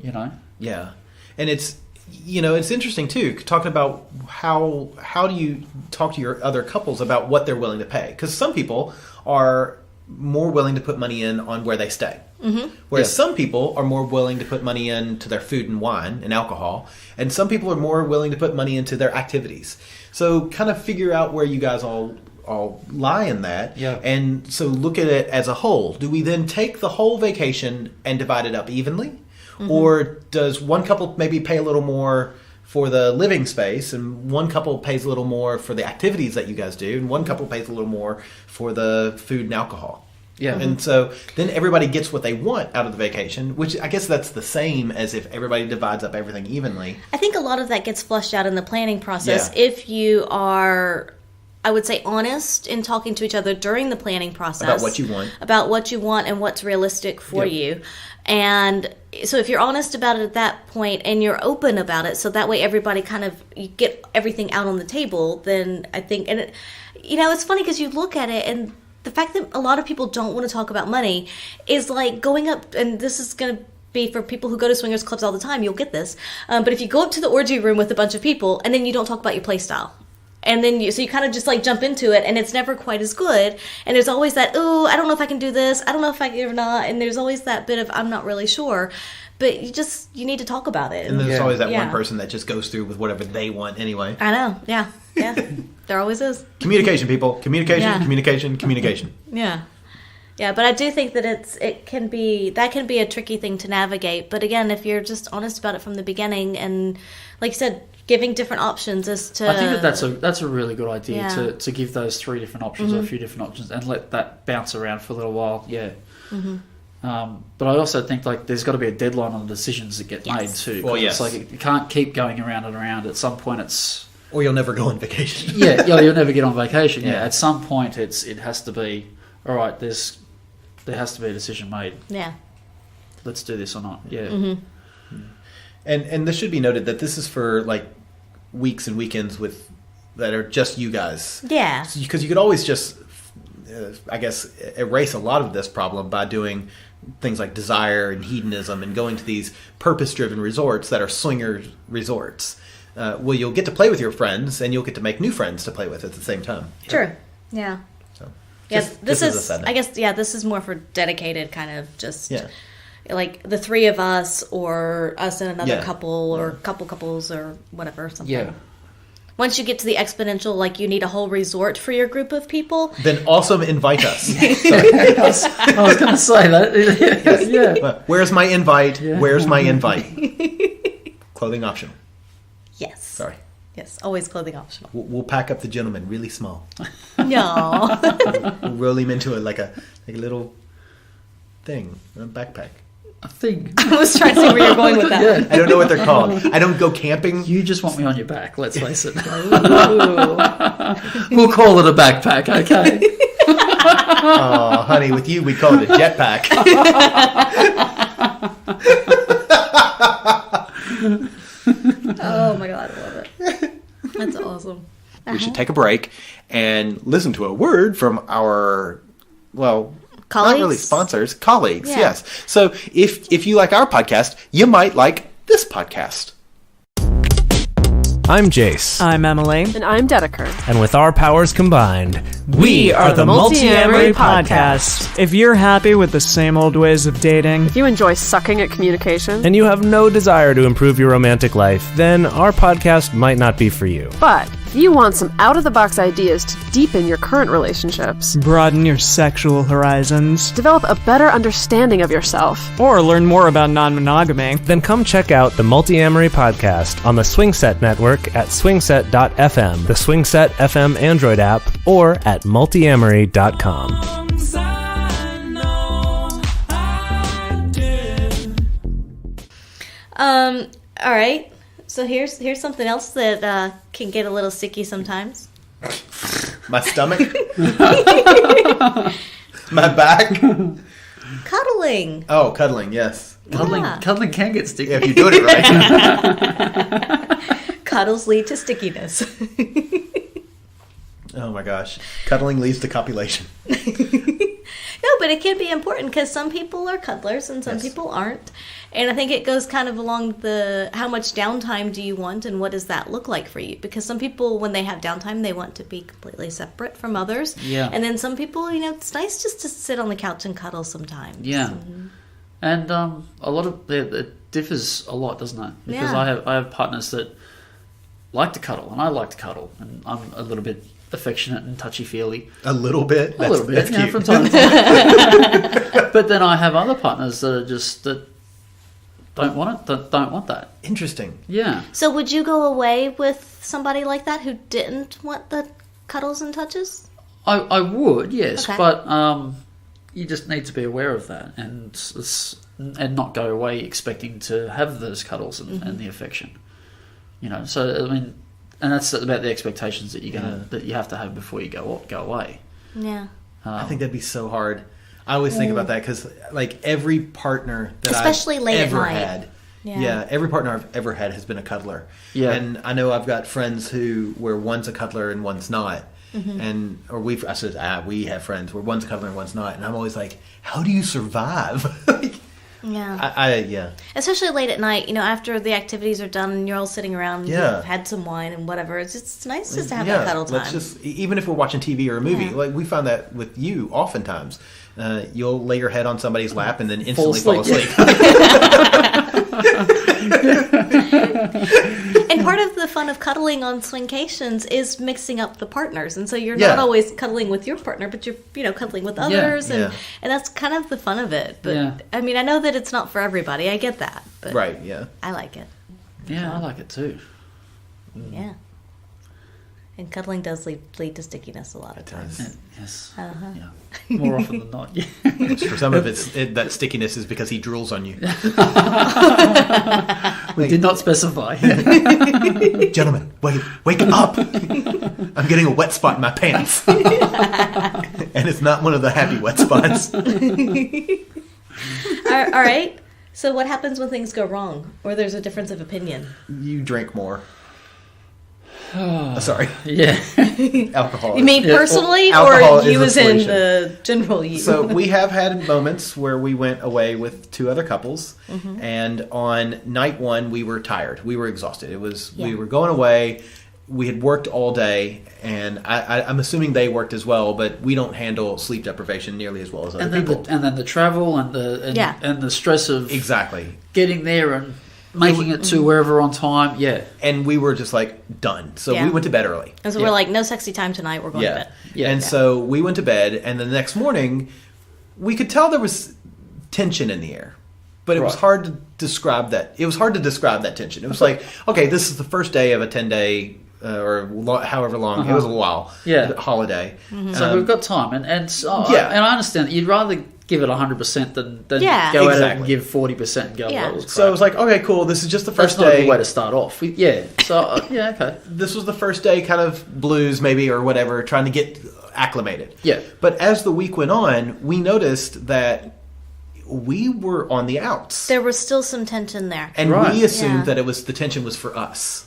Yeah, and it's it's interesting too, talking about how do you talk to your other couples about what they're willing to pay, because some people are more willing to put money in on where they stay. Whereas some people are more willing to put money into their food and wine and alcohol, and some people are more willing to put money into their activities. So kind of figure out where you guys all lie in that, and so look at it as a whole. Do we then take the whole vacation and divide it up evenly? Or does one couple maybe pay a little more for the living space, and one couple pays a little more for the activities that you guys do, and one couple pays a little more for the food and alcohol? Yeah. And so then everybody gets what they want out of the vacation, which I guess that's the same as if everybody divides up everything evenly. I think a lot of that gets flushed out in the planning process if you are, I would say, honest in talking to each other during the planning process. About what you want. And what's realistic for you. And so if you're honest about it at that point and you're open about it, so that way everybody you get everything out on the table, then I think, and it's funny because you look at it and the fact that a lot of people don't want to talk about money is like going up, and this is going to be for people who go to swingers clubs all the time, you'll get this. But if you go up to the orgy room with a bunch of people and then you don't talk about your play style, and then you kind of just like jump into it, and it's never quite as good. And there's always that, oh, I don't know if I can do this. I don't know if I can or not. And there's always that bit of, I'm not really sure. But you need to talk about it. And there's always that one person that just goes through with whatever they want anyway. I know. Yeah. There always is. Communication, people. Communication. Yeah. Yeah, but I do think that that can be a tricky thing to navigate. But again, if you're just honest about it from the beginning, and like you said, giving different options as to, I think that's a really good idea to give those 3 different options or a few different options and let that bounce around for a little while. Yeah. But I also think like there's got to be a deadline on the decisions that get made too. Well, yes. It's like you can't keep going around and around. At some point, or you'll never go on vacation. you'll never get on vacation. Yeah. At some point, it has to be all right. There has to be a decision made. Yeah. Let's do this or not. Yeah. And this should be noted that this is for like weeks and weekends that are just you guys. Yeah. Because you could always just, I guess, erase a lot of this problem by doing things like desire and hedonism and going to these purpose-driven resorts that are swinger resorts. Well, you'll get to play with your friends and you'll get to make new friends to play with at the same time. True. Yeah. So. This is more for dedicated kind of just like the 3 of us or us and another couple or couple couples or whatever, something. Yeah. Once you get to the exponential, like you need a whole resort for your group of people. Then also invite us. I was going to say that. Yeah. Where's my invite? Yeah. Where's my invite? Clothing optional. Yes. Sorry. Yes, always clothing optional. We'll pack up the gentleman really small. No. We'll roll him into it like a little thing, a backpack. A thing. I was trying to see where you're going with that. Yeah. I don't know what they're called. I don't go camping. You just want me on your back, let's face it. We'll call it a backpack, okay? Oh, honey, with you we call it a jetpack. Oh my god, I love it. That's awesome. We should take a break and listen to a word from our, well, colleagues? Not really sponsors, colleagues, yes. So if you like our podcast, you might like this podcast. I'm Jace. I'm Emily. And I'm Dedeker. And with our powers combined, we are the Multi-Amory Podcast. If you're happy with the same old ways of dating, if you enjoy sucking at communication, and you have no desire to improve your romantic life, then our podcast might not be for you. But if you want some out-of-the-box ideas to deepen your current relationships, broaden your sexual horizons, develop a better understanding of yourself, or learn more about non-monogamy, then come check out the Multi-Amory Podcast on the Swingset Network at swingset.fm, the Swingset FM Android app, or at multiamory.com. All right. So here's something else that can get a little sticky sometimes. My stomach? My back? Cuddling. Oh, cuddling, yes. Cuddling can get sticky. Yeah, if you do it right. Cuddles lead to stickiness. Oh my gosh. Cuddling leads to copulation. No, but it can be important because some people are cuddlers and some people aren't. And I think it goes kind of along the how much downtime do you want and what does that look like for you? Because some people, when they have downtime, they want to be completely separate from others. Yeah. And then some people, it's nice just to sit on the couch and cuddle sometimes. Yeah. And a lot of it differs a lot, doesn't it? Because I have partners that like to cuddle and I like to cuddle, and I'm a little bit affectionate and touchy-feely. A little bit? That's cute. From time to time. But then I have other partners that are just that don't want that. Interesting. Yeah. So would you go away with somebody like that who didn't want the cuddles and touches? I would, yes, okay. But you just need to be aware of that and not go away expecting to have those cuddles and the affection. So I mean, and that's about the expectations that that you have to have before you go away. Yeah. I think that'd be so hard. I always think about that because, like, every partner that especially I've late ever at night. had, every partner I've ever had has been a cuddler. Yeah, and I know I've got friends where one's a cuddler and one's not, we have friends where one's a cuddler and one's not, and I'm always like, how do you survive? Yeah. Especially late at night, after the activities are done and you're all sitting around, you've had some wine and whatever. It's nice just to have that cuddle time. Even if we're watching TV or a movie, like we find that with you oftentimes. You'll lay your head on somebody's lap and then instantly fall asleep. And part of of the fun of cuddling on Swingcations is mixing up the partners, and so you're Yeah. not always cuddling with your partner, but you're cuddling with others, Yeah. and that's kind of the fun of it. But Yeah. I mean, I know that it's not for everybody. I get that, but Right, yeah. I like it. Yeah, I like it too. Yeah. And cuddling does lead to stickiness a lot of times. Yeah, yes. Uh-huh. Yeah. More often than not. Yeah. For some of that stickiness is because he drools on you. We did not specify. Gentlemen, wake up! I'm getting a wet spot in my pants. And it's not one of the happy wet spots. All right. So what happens when things go wrong or there's a difference of opinion? You drink more. Sorry. Yeah. Alcohol. You mean personally, Alcohol or you is as a in solution. the general you? So we have had moments where we went away with two other couples, and on night one we were tired. We were exhausted. We were going away. We had worked all day, and I'm assuming they worked as well. But we don't handle sleep deprivation nearly as well as other people. And then the travel and the stress of Exactly. getting there and making it to wherever on time. Yeah. And we were just like done. So Yeah. we went to bed early. and so we're like, no sexy time tonight. We're going to bed. Yeah. And so we went to bed, and the next morning, we could tell there was tension in the air. But it was Right. hard to describe that. It was hard to describe that tension. It was like, okay, this is the first day of a 10-day however long. It was a while. Yeah. Holiday. So we've got time, and Yeah. and I understand that you'd rather give it 100% than Yeah. go out Exactly. and give 40% and go. Yeah. That was So it was like, okay, cool. This is just the that's first not a day. good way to start off. Yeah. So yeah, okay. This was the first day, kind of blues maybe or whatever, trying to get acclimated. Yeah. But as the week went on, we noticed that we were on the outs. There was still some tension there. And Right. we assumed Yeah. that the tension was for us.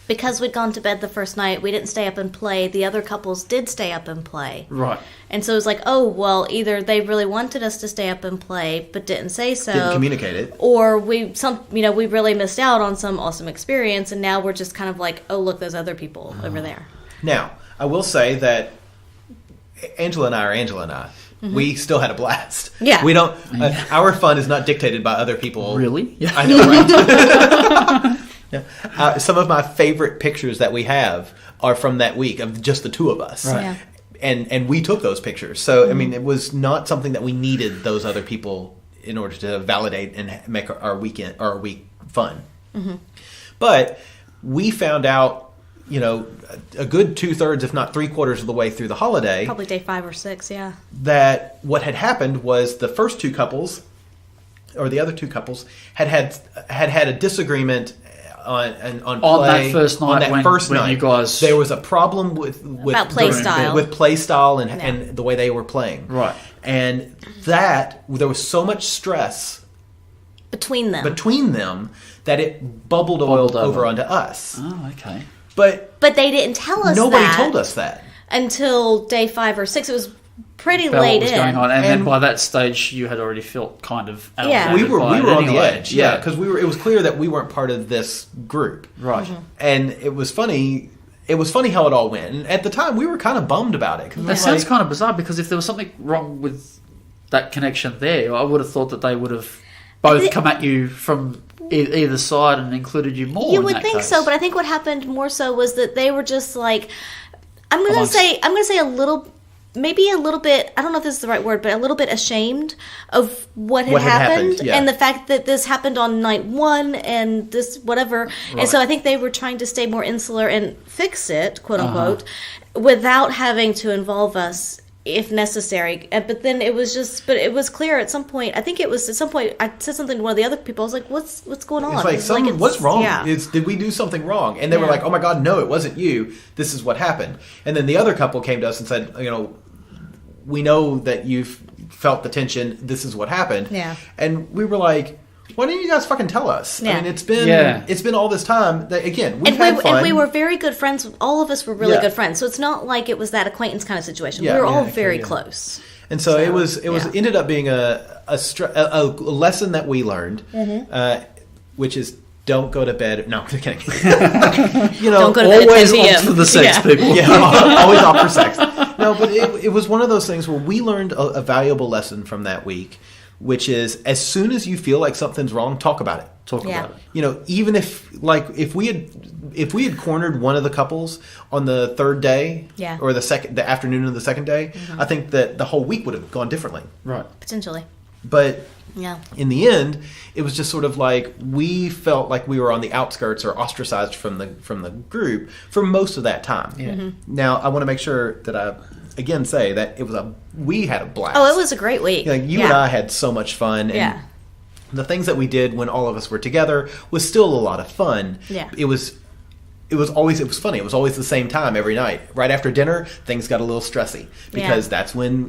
Because we'd gone to bed the first night, we didn't stay up and play. The other couples did stay up and play. Right. And so it was like, oh, well, either they really wanted us to stay up and play, but didn't say so. Didn't communicate it. Or we really missed out on some awesome experience, and now we're just kind of like, oh, look, those other people over there. Now, I will say that Angela and I are Angela and I. We still had a blast. Yeah. We don't. Our fun is not dictated by other people. Really? Yeah. I know, right? Yeah. Some of my favorite pictures that we have are from that week of just the two of us. Right. Yeah. And we took those pictures. So I mean, it was not something that we needed those other people in order to validate and make our week fun. But we found out, a good 2/3, if not 3/4 of the way through the holiday, Probably day 5 or 6, yeah. that what had happened was the first two couples, or the other two couples, had a disagreement on play, that first night on that when- first when night. you guys- there was a problem with About play style. with play style and Yeah. and the way they were playing. Right. And that there was so much stress Between them. that it bubbled over over. onto us. Oh, okay. But But they didn't tell us nobody that told us that. until day 5 or 6. It was pretty About late what was in. going on, and then And- by that stage, you had already felt kind of Yeah. We were by it on the anyway. edge, yeah, because it was clear that we weren't part of this group, Right. and it was funny. It was funny how it all went. And at the time, we were kind of bummed about it. 'Cause That sounds kind of bizarre because if there was something wrong with that connection there, I would have thought that they would have both come at you from either side and included you more. You in would that think case. so, but I think what happened more so was that they were just like, I'm gonna Amongst- say a little, maybe a little bit. I don't know if this is the right word, but a little bit ashamed of what had happened, yeah. and the fact that this happened on night 1 and this whatever. And so I think they were trying to stay more insular and fix it, quote unquote, without having to involve us if necessary. But then it was clear at some point. I think it was at some point I said something to one of the other people. I was like, "What's going on?" It's like, it's- what's wrong? Yeah. Did we do something wrong? And they were Yeah. like, oh my God, no, it wasn't you. This is what happened. And then the other couple came to us and said, we know that you've felt the tension. This is what happened. Yeah. And we were like, why didn't you guys fucking tell us? Yeah. I mean, it's been all this time that, again, we've had fun. And we were very good friends. All of us were really Yeah. good friends. So it's not like it was that acquaintance kind of situation. Yeah. We were all Yeah, very yeah. close. And so it was yeah. ended up being a lesson that we learned, which is don't go to bed. No, I'm just kidding. Don't go to bed at Always 10 p.m. opt for the sex, Yeah. people. Yeah, always opt for sex. No, but it was one of those things where we learned a valuable lesson from that week, which is as soon as you feel like something's wrong, talk about it. talk Yeah. about it. You know, even if we had cornered one of the couples on the third day, Yeah. or the afternoon of the second day, I think that the whole week would have gone differently. Right. Potentially. But Yeah. in the end, it was just sort of like we felt like we were on the outskirts or ostracized from the group for most of that time. Yeah. Now, I want to make sure that I again say that we had a blast. Oh, it was a great week. Like you and I had so much fun. And Yeah. the things that we did when all of us were together was still a lot of fun. Yeah. It was funny. It was always the same time every night. Right after dinner, things got a little stressy because that's when,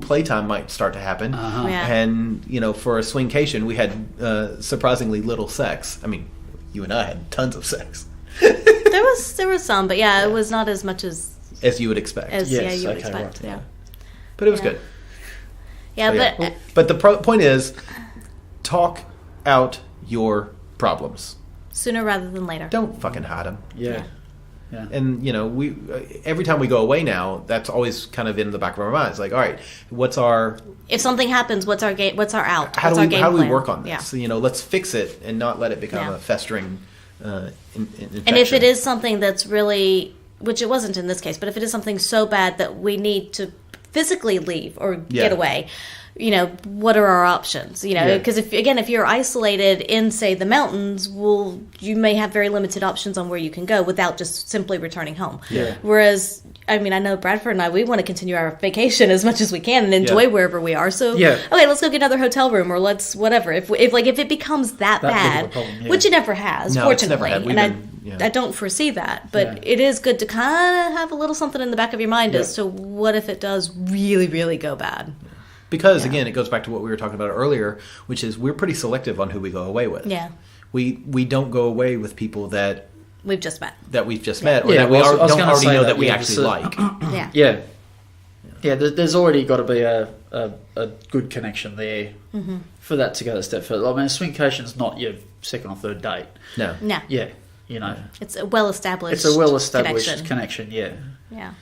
playtime might start to happen. Uh-huh. Yeah. And, for a swingcation, we had surprisingly little sex. I mean, you and I had tons of sex. There was some, but it was not as much as you would expect. you Yes, would okay, expect. right. Yeah. But it was Yeah. good. Yeah, So, but But the point is, talk out your problems. sooner rather than later. Don't fucking hide them. Yeah. Yeah. And we every time we go away now, that's always kind of in the back of our minds. Like, all right, If something happens, what's our out? What's our game how do we plan? work on this? Yeah. So, let's fix it and not let it become Yeah. a festering infection. And if it is something that's really, which it wasn't in this case, but if it is something so bad that we need to physically leave or get away, what are our options? Because if you're isolated in, say, the mountains, you may have very limited options on where you can go without just simply returning home. Yeah. Whereas, I know Bradford and I, we want to continue our vacation as much as we can and enjoy wherever we are. So, okay, let's go get another hotel room or let's whatever. If it becomes that big of a bad, problem, which it never has, No, it's fortunately, never had. and I don't foresee that, but it is good to kind of have a little something in the back of your mind as to what if it does really, really go bad. Because again, it goes back to what we were talking about earlier, which is we're pretty selective on who we go away with. Yeah. We don't go away with people that We've just met. we've just met, or Yeah, that we well, I was don't gonna already say know that, that we yeah, actually so- like. Yeah. Yeah. Yeah, there's already got to be a good connection there for that to go a step further. I mean, Swingcation's not your second or third date. No. No. Yeah, It's a well-established it's a well-established connection. Yeah, Yeah.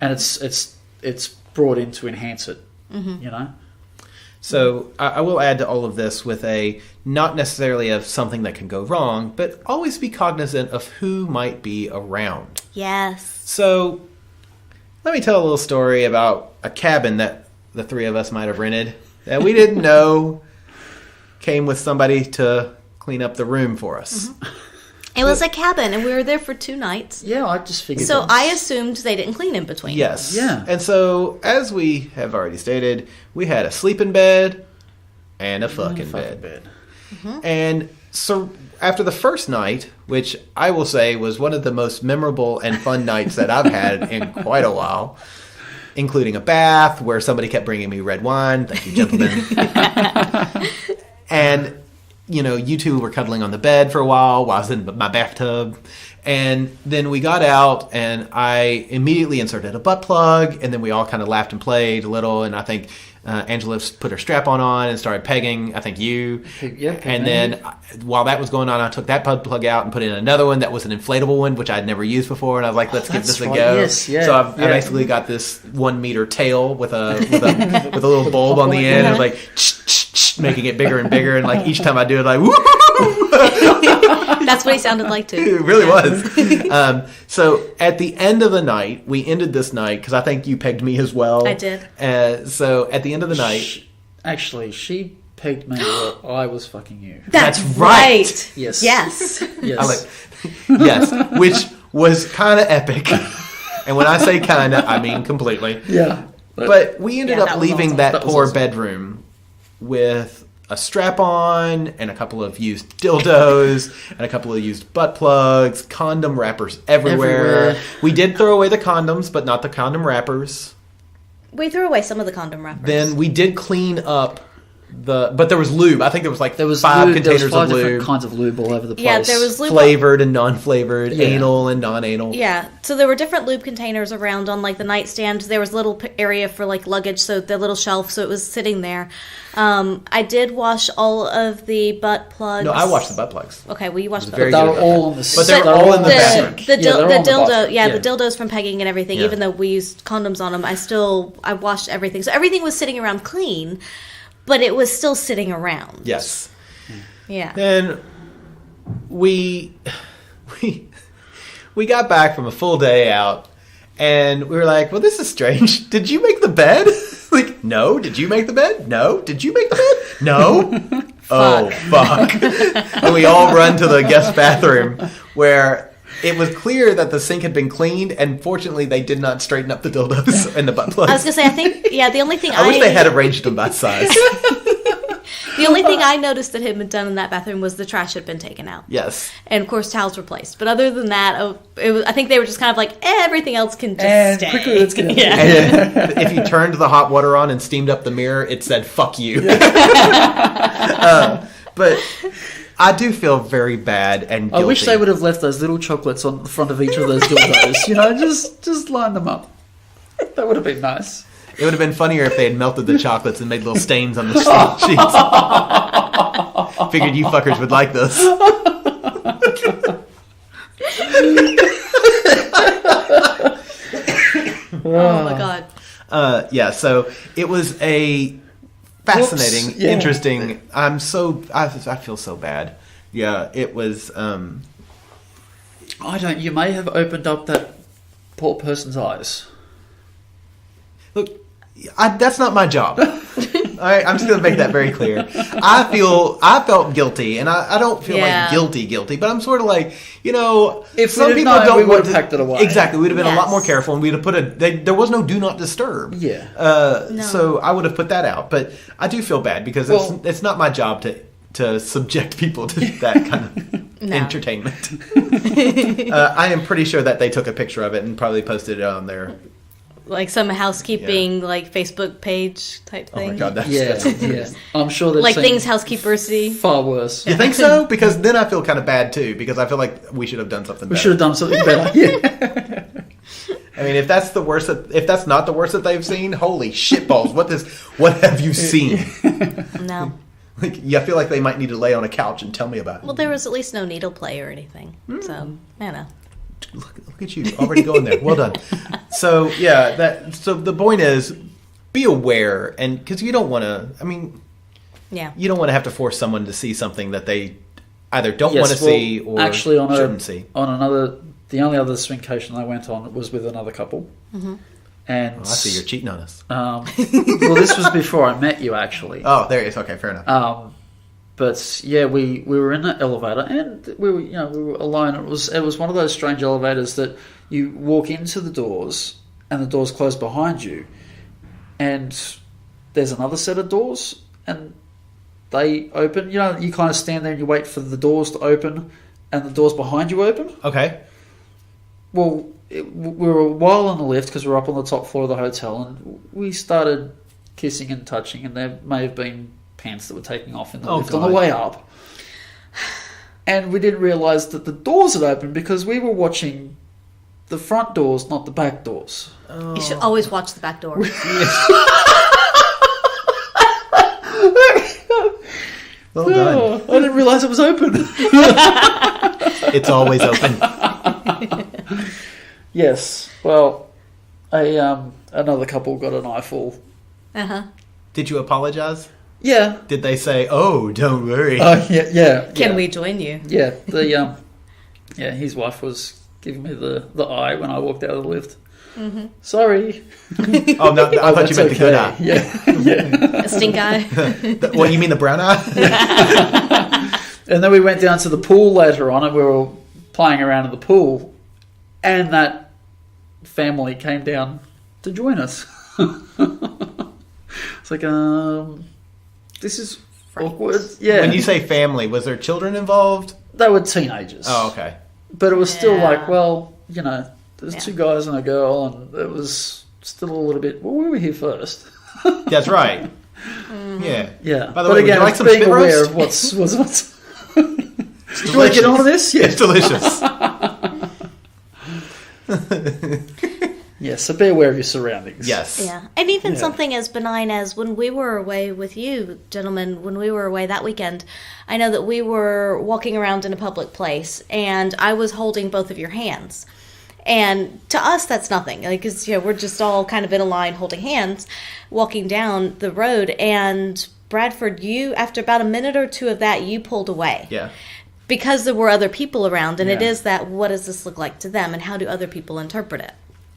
and it's brought in to enhance it. So I will add to all of this with a not necessarily of something that can go wrong, but always be cognizant of who might be around. Yes. So let me tell a little story about a cabin that the three of us might have rented that we didn't know came with somebody to clean up the room for us. It was a cabin, and we were there for 2 nights. Yeah, I just figured. So I assumed they didn't clean in between. Yes. Yeah. And so, as we have already stated, we had a sleeping bed and a fucking bed. And so, after the first night, which I will say was one of the most memorable and fun nights that I've had in quite a while, including a bath where somebody kept bringing me red wine. Thank you, gentlemen. And you two were cuddling on the bed for a while I was in my bathtub. And then we got out, and I immediately inserted a butt plug, and then we all kind of laughed and played a little, and I think Angela put her strap-on and started pegging, I think you. Yeah, and then while that was going on, I took that butt plug out and put in another one that was an inflatable one, which I'd never used before, and I was like, let's give that's this a right. go. Yes, yeah, so I yeah. basically got this 1 meter tail with a little bulb on the end, and like making it bigger and bigger, and like each time I do it, like woo! That's what he sounded like, too. It really was. So at the end of the night, we ended this night because I think you pegged me as well. I did. So at the end of the night, Actually, she pegged me while I was fucking you. That's right. Yes. Yes. Yes. I like, yes, which was kind of epic. And when I say kind of, I mean completely. Yeah. But we ended Yeah, up that was leaving awesome. that That was poor awesome. bedroom with a strap-on and a couple of used dildos and a couple of used butt plugs, condom wrappers everywhere. We did throw away the condoms, but not the condom wrappers. We threw away some of the condom wrappers. Then we did clean up but there was lube. I think there was like There was 5 lube, containers there was 5 of different lube. kinds of lube all over the place. Yeah, there was lube. Flavored and non-flavored, Yeah. anal and non-anal. Yeah, so there were different lube containers around on like the nightstand. There was a little area for like luggage, so the little shelf, so it was sitting there. I did wash all of the butt plugs. No, I washed the butt plugs. Okay, well you washed the very They good were about all on the But they were all in the bathroom. the Yeah, they're all in the dildo, bathroom. yeah, Yeah. the dildos from pegging and everything. Yeah. Even though we used condoms on them, I washed everything. So everything was sitting around clean, but it was still sitting around. Yes. Yeah. And we got back from a full day out, and we were like, well, this is strange. Did you make the bed? Like, no. Did you make the bed? No. Did you make the bed? No. Oh, fuck. And we all run to the guest bathroom where it was clear that the sink had been cleaned, and fortunately they did not straighten up the dildos and the butt plugs. I was going to say, I think, the only thing I wish they had arranged them by size. The only thing I noticed that had been done in that bathroom was the trash had been taken out. Yes. And, of course, towels replaced. But other than that, I think they were just kind of like, everything else can just stay. Quickly, let's get it. Yeah. And if you turned the hot water on and steamed up the mirror, it said, fuck you. But I do feel very bad and guilty. I wish they would have left those little chocolates on the front of each of those dildos. Just line them up. That would have been nice. It would have been funnier if they had melted the chocolates and made little stains on the sheets. Figured you fuckers would like this. Oh, my God. Yeah, so it was a fascinating, interesting. I feel so bad. Yeah, it was. You may have opened up that poor person's eyes. Look, that's not my job. All right, I'm just going to make that very clear. I felt guilty, and I don't feel like guilty, but I'm sort of like, if some people known, don't we would want have packed it away. Exactly, we'd have been a lot more Yes. careful, and we'd have put there was no do not disturb. Yeah. No. So I would have put that out, but I do feel bad because it's not my job to subject people to that kind of entertainment. I am pretty sure that they took a picture of it and probably posted it on their. Like some housekeeping, like Facebook page type thing. Oh my god, that's Yeah. I'm sure there's Like things housekeepers see. far worse. You think so? Because then I feel kind of bad too. Because I feel like we should have done something. We better. should have done something better. Yeah. I mean, if that's not the worst that they've seen, holy shitballs! What have you seen? No. Like, I feel like they might need to lay on a couch and tell me about it. Well, there was at least no needle play or anything. So, I know. Look at you, already going there. Well done. So yeah, so the point is, be aware, and because you don't want to. I mean, you don't want to have to force someone to see something that they either don't want to see or actually shouldn't see. The only other swingcation I went on was with another couple. Mm-hmm. And I see you're cheating on us. Well, this was before I met you, actually. Oh, there it is. Okay, fair enough. But yeah, we were in the elevator, and we were alone. It was one of those strange elevators that you walk into the doors, and the doors close behind you, and there's another set of doors, and they open. You kind of stand there and you wait for the doors to open, and the doors behind you open. Okay. Well, we were a while on the lift because we were up on the top floor of the hotel, and we started kissing and touching, and there may have been pants that were taking off in the lift on the way up. And we didn't realise that the doors had opened because we were watching the front doors, not the back doors. Oh. You should always watch the back door. Well done. I didn't realise it was open. It's always open. Yes. Well, another couple got an eyeful. Uh-huh. Did you apologize? Yeah. Did they say, "Oh, don't worry"? Yeah. Can we join you? Yeah. His wife was giving me the eye when I walked out of the lift. Mm-hmm. Sorry. Oh no, I thought you meant the good eye. Yeah. A stink eye? What, you mean the brown eye? And then we went down to the pool later on, and we were playing around in the pool, and that family came down to join us. It's like, this is awkward. Yeah. When you say family, was there children involved? They were teenagers. Oh, okay. But it was still Yeah. like, well, there's two guys and a girl, and it was still a little bit, well, we were here first. That's right. Yeah. Yeah. By the but way, again, would you like it's some being spit aware roast? of what's Do you want to get on with this? It's delicious. Yeah, so be aware of your surroundings. Yes. Yeah. And even something as benign as when we were away with you, gentlemen, when we were away that weekend, I know that we were walking around in a public place, and I was holding both of your hands. And to us, that's nothing. Because we're just all kind of in a line holding hands, walking down the road, and Bradford, you, after about a minute or two of that, you pulled away. Yeah. Because there were other people around, and it Yeah. is that, what does this look like to them, and how do other people interpret it?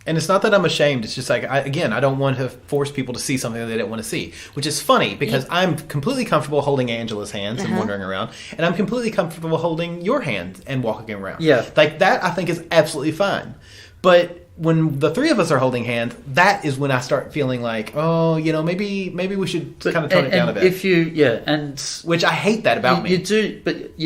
And it's not that I'm ashamed. It's just like, I don't want to force people to see something that they don't want to see. Which is funny, because I'm completely comfortable holding Angela's hands and wandering around. And I'm completely comfortable holding your hand and walking around. Yeah. Like, that I think is absolutely fine. But when the three of us are holding hands, that is when I start feeling like, oh, maybe we should kind of tone it down a bit. If you, Which I hate that about me. You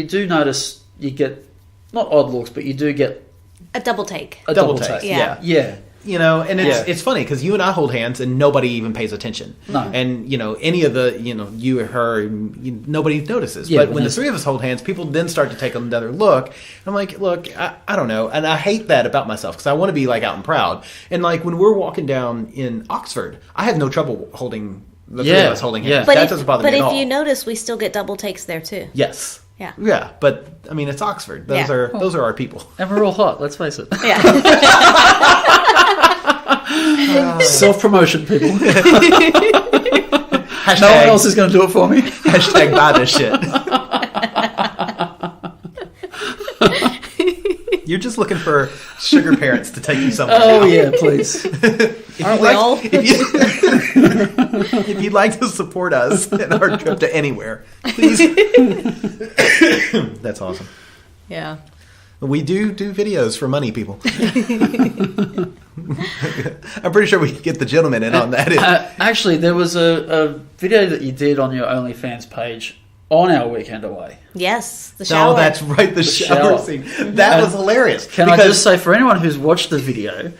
do notice you get, not odd looks, but you do get A double take. a double take. Yeah. Yeah. And it's funny because you and I hold hands and nobody even pays attention. No. And, any of the, you or her, nobody notices. Yeah, but when the three of us hold hands, people then start to take another look. I'm like, look, I don't know. And I hate that about myself because I want to be like out and proud. And like when we're walking down in Oxford, I have no trouble holding the three of us holding hands. Yeah. That doesn't bother me at all. But if you notice, we still get double takes there too. Yes. Yeah. Yeah. But I mean, it's Oxford. Those are our people. And we're all hot, let's face it. Yeah. Self-promotion, people. Hashtag, No one else is going to do it for me. hashtag buy this shit. You're just looking for sugar parents to take you somewhere. Oh, now. yeah, please. Aren't we all? If you'd like to support us in our trip to anywhere, please. That's awesome. Yeah. We do videos for money, people. I'm pretty sure we can get the gentleman in on that. Actually, there was a video that you did on your OnlyFans page on our weekend away. Yes, the shower. Oh, that's right, the shower scene. That was hilarious. Can I just say, for anyone who's watched the video,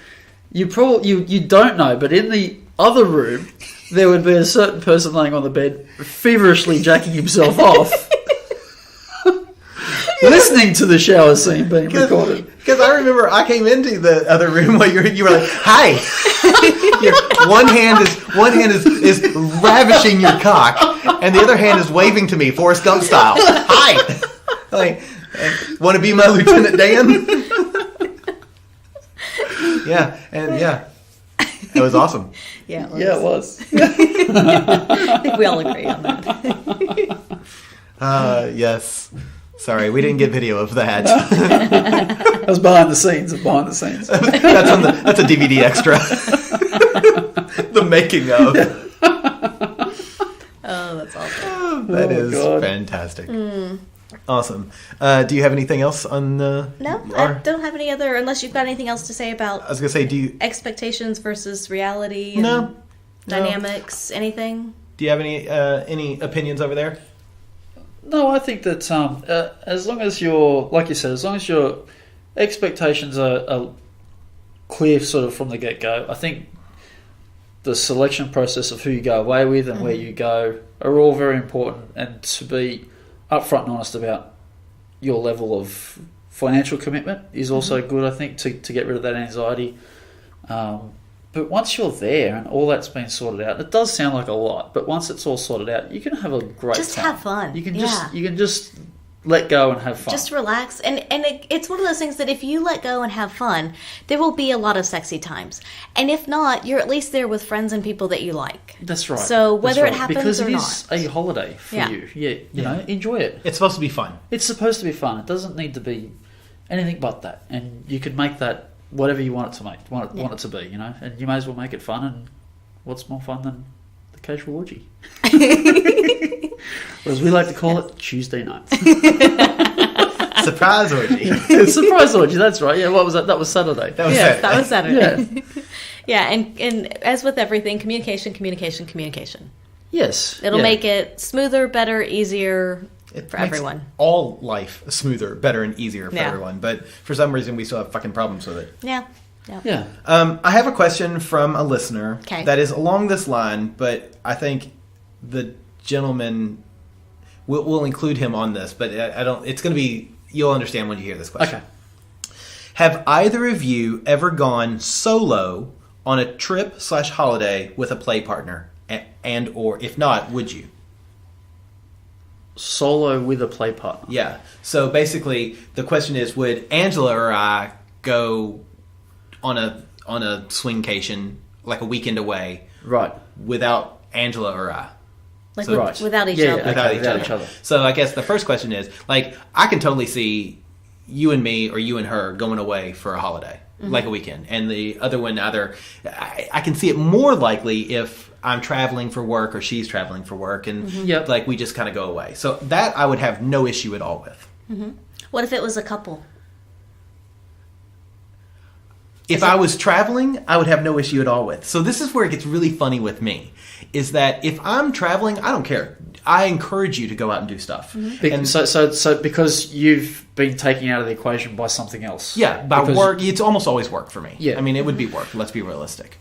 you don't know, but in the other room, there would be a certain person laying on the bed, feverishly jacking himself off, listening to the shower scene being recorded. Because I remember I came into the other room while you were like, "Hi." one hand is ravishing your cock, and the other hand is waving to me, Forrest Gump style. Hi. Like, want to be my Lieutenant Dan? Yeah, it was awesome. Yeah, Yeah, it was. I think we all agree on that. Yes. Sorry, we didn't get video of that. That was behind the scenes. That's a DVD extra. The making of. Oh, that's awesome. That is God. fantastic. Awesome. Do you have anything else on No, I don't have any other, unless you've got anything else to say about I was going to say, do you expectations versus reality and No. dynamics, anything? Do you have any opinions over there? No, I think that as long as you're, like you said, as long as your expectations are clear sort of from the get-go, I think the selection process of who you go away with and where you go are all very important, and to be upfront and honest about your level of financial commitment is also good, I think, to get rid of that anxiety. But once you're there and all that's been sorted out, it does sound like a lot, but once it's all sorted out, you can have a great Just time. have fun. You can just let go and have fun. Just relax. And it's one of those things that if you let go and have fun, there will be a lot of sexy times. And if not, you're at least there with friends and people that you like. That's right. So whether That's it right. happens because or it is a holiday for Yeah. you. Yeah, you know, enjoy it. It's supposed to be fun. It's supposed to be fun. It doesn't need to be anything but that. And you could make that whatever you want it to make, want it to be, you know. And you may as well make it fun. And what's more fun than the casual orgy? Or as we like to call it, Tuesday nights. Surprise orgy. Surprise orgy, that's right. Yeah, what was that? That was Saturday. That was Yes, it. that was Saturday. Yeah. Yeah, and as with everything, communication. Yes. It'll yeah. make it smoother, better, easier It for makes everyone. all life smoother, better, and easier for Yeah. everyone. But for some reason, we still have fucking problems with it. Yeah. Yeah. I have a question from a listener Okay. that is along this line, but I think the gentleman we'll include him on this, but I don't. It's going to be. You'll understand when you hear this question. Okay. Have either of you ever gone solo on a trip/holiday with a play partner, and or if not, would you? Solo with a play partner. Yeah. So basically, the question is: would Angela or I go on a swingcation, like a weekend away, Right. without Angela or I? Like So- with- without each Yeah, other. okay. Without each other. So I guess the first question is, like, I can totally see you and me or you and her going away for a holiday, like a weekend. And the other one, I can see it more likely if I'm traveling for work or she's traveling for work and Yep. like we just kind of go away. So that I would have no issue at all with. What if it was a couple? If I was traveling, I would have no issue at all with. So this is where it gets really funny with me, is that if I'm traveling, I don't care. I encourage you to go out and do stuff. And So because you've been taken out of the equation by something else. yeah, by Because- work, it's almost always work for me. Yeah. I mean, it would be work. Let's be realistic.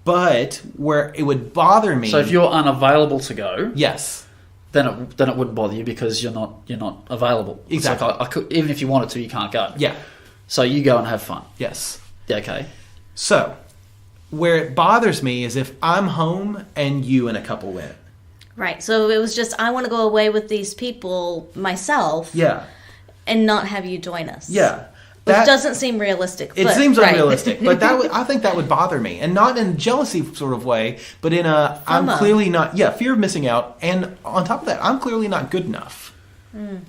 But where it would bother me, So if you're unavailable to go, yes, then it wouldn't bother you because you're not available. It's Exactly. like I could, even if you wanted to, you can't go. yeah, So you go and have fun. yes. Yeah, okay. So where it bothers me is if I'm home and you and a couple went. Right. So it was just, I want to go away with these people myself Yeah, and not have you join us. yeah. Which That- doesn't seem realistic. It but- seems right. unrealistic, but I think that would bother me, and not in a jealousy sort of way, but in a I'm FOMO. clearly not fear of missing out, and on top of that, I'm clearly not good enough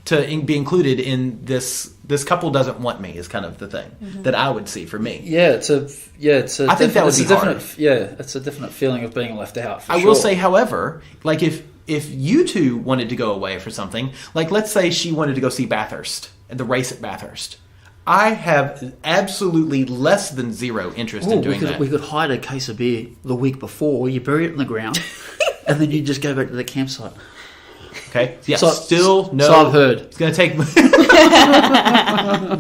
to be included in this. This couple doesn't want me is kind of the thing that I would see for me. Yeah, it's a I think that would it's be a definite, hard. Yeah, it's a definite feeling of being left out. For I sure. will say, however, like if you two wanted to go away for something, like let's say she wanted to go see Bathurst, the race at Bathurst. I have absolutely less than zero interest in doing that. We could hide a case of beer the week before. You bury it in the ground, and then you just go back to the campsite. Okay. Yeah. So- Still no. so I've heard. It's going to take.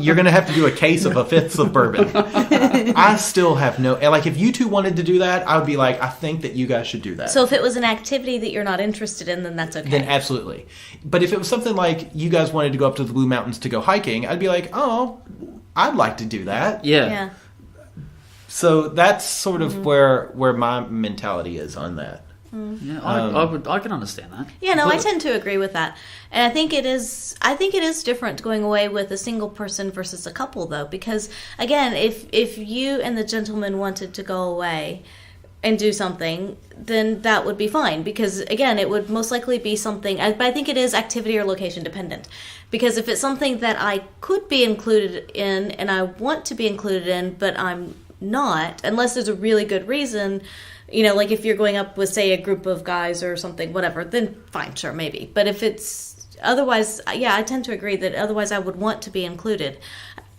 You're going to have to do a case of a fifth of bourbon. I still have no. Like, if you two wanted to do that, I would be like, I think that you guys should do that. So if it was an activity that you're not interested in, then that's okay. Then absolutely. But if it was something like you guys wanted to go up to the Blue Mountains to go hiking, I'd be like, oh, I'd like to do that. Yeah. Yeah. So that's sort of where my mentality is on that. Yeah, I can understand that. Yeah, no, I But- tend to agree with that. And I think it is different going away with a single person versus a couple though, because again, if you and the gentleman wanted to go away and do something, then that would be fine, because again, it would most likely be something, but I think it is activity or location dependent. Because if it's something that I could be included in and I want to be included in, but I'm not, unless there's a really good reason, you know, like if you're going up with, say, a group of guys or something, whatever, then fine, sure, maybe. But if it's otherwise, yeah, I tend to agree that otherwise I would want to be included,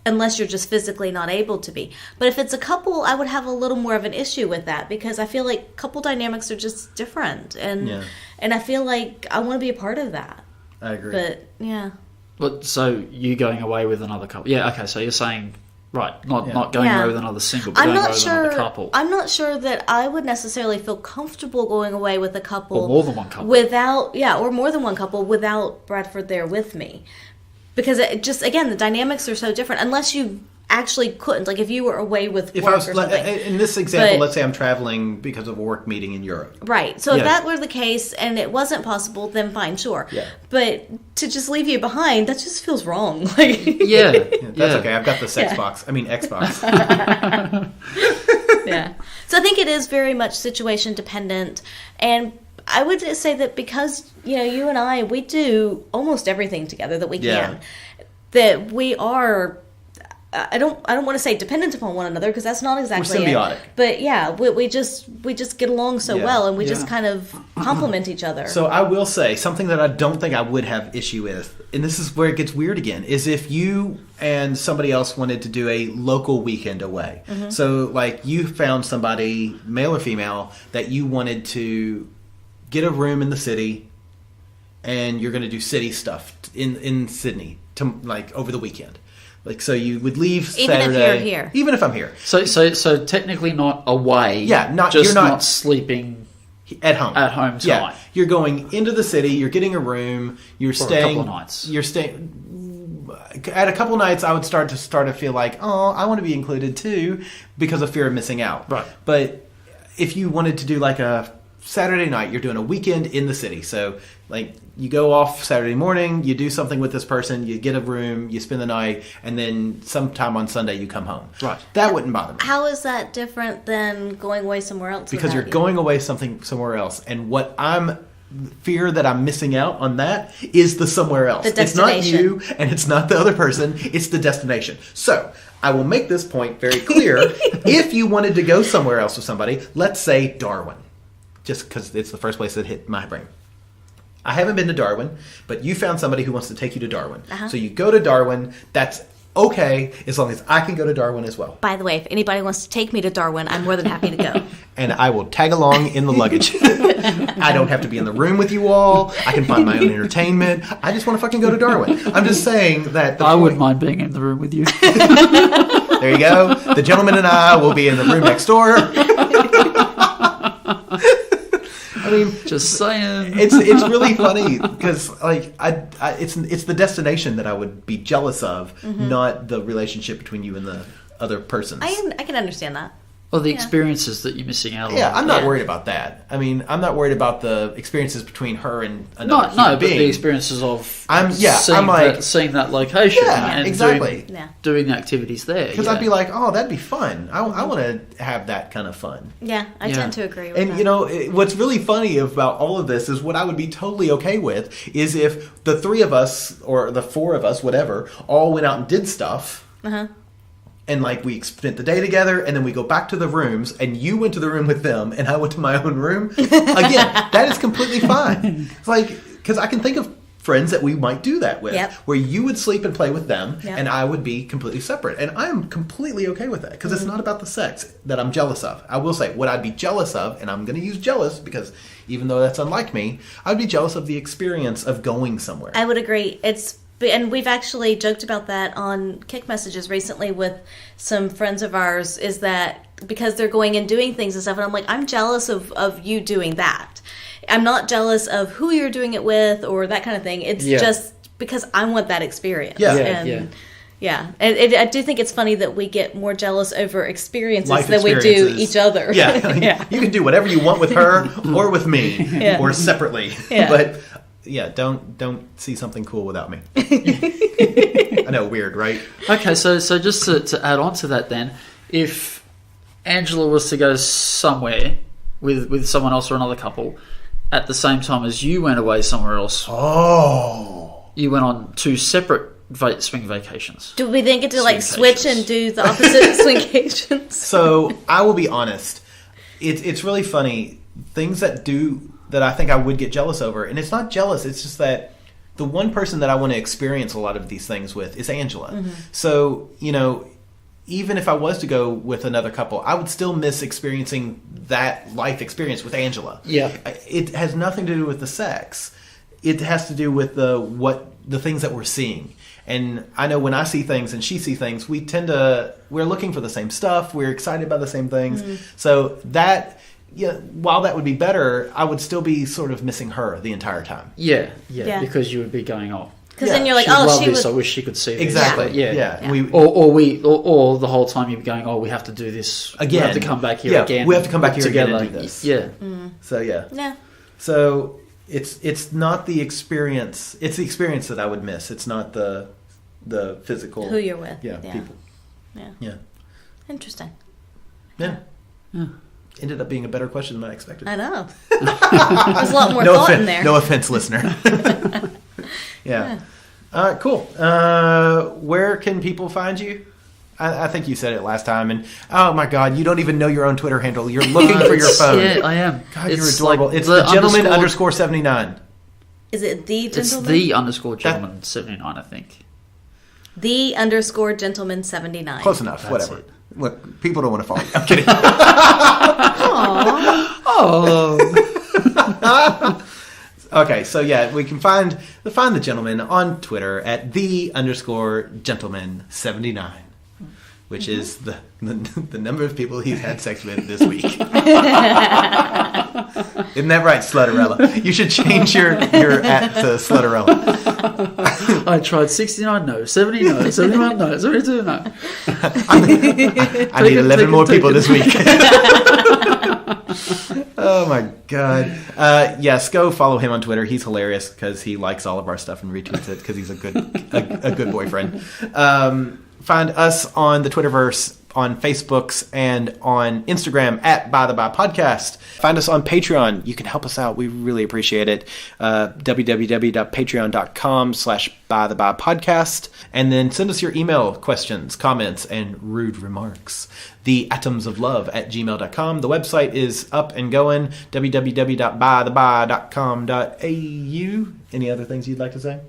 unless you're just physically not able to be. But if it's a couple, I would have a little more of an issue with that, because I feel like couple dynamics are just different. And I feel like I want to be a part of that. I agree. But, yeah. But so you going away with another couple? Yeah. Okay. So you're saying right, not going Yeah. away with another single, but I'm going not away with another sure. couple. I'm not sure that I would necessarily feel comfortable going away with a couple, Or more than one couple. without, or more than one couple without Bradford there with me, because it just, again, the dynamics are so different. Unless you actually couldn't, like if you were away with If work I was or something. in this example, But- let's say I'm traveling because of a work meeting in Europe. Right. So if Yeah. that were the case and it wasn't possible, then fine, sure. Yeah. But to just leave you behind, that just feels wrong. Like, Yeah. That's okay. I've got the Xbox. yeah. So I think it is very much situation dependent, and I would say that because you and I, we do almost everything together that we Yeah. can, that we are. I don't want to say dependent upon one another, because that's not exactly We're symbiotic. it. But yeah, we just get along so Yeah. well, and we Yeah. just kind of complement each other. So I will say something that I don't think I would have issue with, and this is where it gets weird again, is if you and somebody else wanted to do a local weekend away. Mm-hmm. So like you found somebody, male or female, that you wanted to get a room in the city, and you're going to do city stuff in Sydney to like over the weekend. Like, so you would leave Even if Saturday. you're here. Even if I'm here. So technically not away. Yeah, just you're not sleeping At home. at home Yeah. time. You're going into the city, you're getting a room, you're For a staying. couple of nights. You're staying. At a couple nights, I would start to feel like, oh, I want to be included too, because of fear of missing out. Right. But if you wanted to do like a Saturday night, you're doing a weekend in the city. So, like, you go off Saturday morning, you do something with this person, you get a room, you spend the night, and then sometime on Sunday you come home. Right. That wouldn't bother me. How is that different than going away somewhere else? Because you're without you? going away somewhere else. And what fear that I'm missing out on that is the somewhere else. The It's not destination. you and it's not the other person. It's the destination. So I will make this point very clear. If you wanted to go somewhere else with somebody, let's say Darwin, just because it's the first place that hit my brain. I haven't been to Darwin, but you found somebody who wants to take you to Darwin. So you go to Darwin. That's okay, as long as I can go to Darwin as well. By the way, if anybody wants to take me to Darwin, I'm more than happy to go. And I will tag along in the luggage. I don't have to be in the room with you all. I can find my own entertainment. I just want to fucking go to Darwin. I'm just saying that... I wouldn't mind being in the room with you. There you go. The gentleman and I will be in the room next door. I mean, Just saying. it's really funny because like it's the destination that I would be jealous of, not the relationship between you and the other persons. I can understand that. Well, the experiences that you're missing out on. Yeah, I'm not Yeah. worried about that. I mean, I'm not worried about the experiences between her and another No, human but being. the experiences of seeing that location Yeah, and exactly. doing the activities there. Because I'd be like, oh, that'd be fun. I want to have that kind of fun. Yeah, I Yeah. tend to agree with And that. you know what's really funny about all of this is what I would be totally okay with is if the three of us or the four of us, whatever, all went out and did stuff. And like we spent the day together, and then we go back to the rooms, and you went to the room with them, and I went to my own room. Again, that is completely fine. It's like because I can think of friends that we might do that with, Yep. where you would sleep and play with them, Yep. and I would be completely separate. And I am completely okay with that because it's not about the sex that I'm jealous of. I will say what I'd be jealous of, and I'm going to use jealous because even though that's unlike me, I'd be jealous of the experience of going somewhere. I would agree. And we've actually joked about that on Kick Messages recently with some friends of ours, is that because they're going and doing things and stuff, and I'm like, I'm jealous of you doing that. I'm not jealous of who you're doing it with or that kind of thing. It's just because I want that experience. Yeah. Yeah. And I do think it's funny that we get more jealous over experiences Life than we do experiences. each other. Yeah. You can do whatever you want with her or with me or separately. Yeah. But yeah, don't see something cool without me. I know, weird, right? Okay, so just to add on to that then, if Angela was to go somewhere with someone else or another couple at the same time as you went away somewhere else, you went on two separate swing vacations. Do we then get to like Swingcations. switch and do the opposite swingcations? So I will be honest. It's really funny. Things that I think I would get jealous over, and it's not jealous. It's just that the one person that I want to experience a lot of these things with is Angela. So even if I was to go with another couple, I would still miss experiencing that life experience with Angela. Yeah. It has nothing to do with the sex. It has to do with the things that we're seeing. And I know when I see things and she sees things, we're looking for the same stuff. We're excited by the same things. So that, while that would be better, I would still be sort of missing her the entire time. Yeah, Yeah. because you would be going, oh, Because then you're like, she would love she this. was. I wish she could see this. Exactly. But yeah. Yeah. Or the whole time you're going, oh, we have to do this Again. We have to come back here Yeah, again. we have to come back here together. again and do this. Yeah. So yeah. Yeah. So it's not the experience. It's the experience that I would miss. It's not the physical. Who you're with. Yeah. Yeah. People. Yeah. Yeah. Interesting. Yeah. Ended up being a better question than I expected. I know. There's a lot more thought in there. No offense, listener. Yeah. Cool. Where can people find you? I think you said it last time, and oh my God, you don't even know your own Twitter handle. You're looking for your phone. Yeah, I am. God, you're adorable. It's the gentleman _ 79. Is it the It's gentleman? the _ gentleman 79, I think. The _ gentleman 79. Close enough. That's Whatever. it. Look, people don't want to follow you. I'm kidding. Okay, so yeah, we can find the gentleman on Twitter at the _ gentleman 79. which is the number of people he's had sex with this week. Isn't that right, Slutterella? You should change your at to Slutterella. I tried 69 no, 70 no, 71 no, 72 no. I need 11 more people this week. Oh my god. Yes, go follow him on Twitter. He's hilarious because he likes all of our stuff and retweets it because he's a good boyfriend. Find us on the Twitterverse, on Facebooks, and on Instagram at By the By Podcast. Find us on Patreon. You can help us out. We really appreciate it. www.patreon.com/bythebybpodcast. And then send us your email questions, comments, and rude remarks. theatomsoflove@gmail.com. The website is up and going. www.bytheby.com.au. Any other things you'd like to say?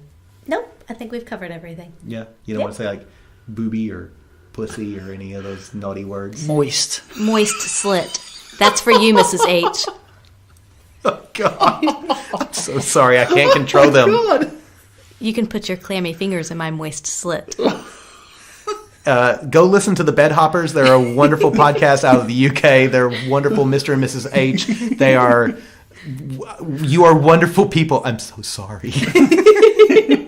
Nope. I think we've covered everything. Yeah. You don't want to say like booby or pussy or any of those naughty words? Moist slit. That's for you, Mrs. H. Oh, God. I'm so sorry. I can't control them. God. You can put your clammy fingers in my moist slit. Go listen to the Bed Hoppers. They're a wonderful podcast out of the UK. They're wonderful Mr. and Mrs. H. You are wonderful people. I'm so sorry.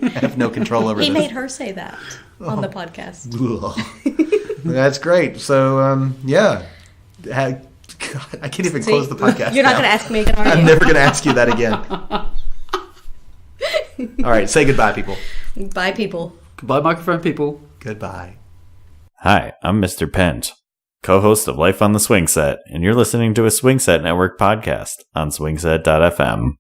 I have no control over this. He made her say that on the podcast. That's great. So, yeah. God, I can't even close the podcast. You're not going to ask me again, are you? I'm never going to ask you that again. All right. Say goodbye, people. Bye, people. Goodbye, microphone people. Goodbye. Hi, I'm Mr. Pent, co-host of Life on the Swing Set, and you're listening to a Swing Set Network podcast on swingset.fm.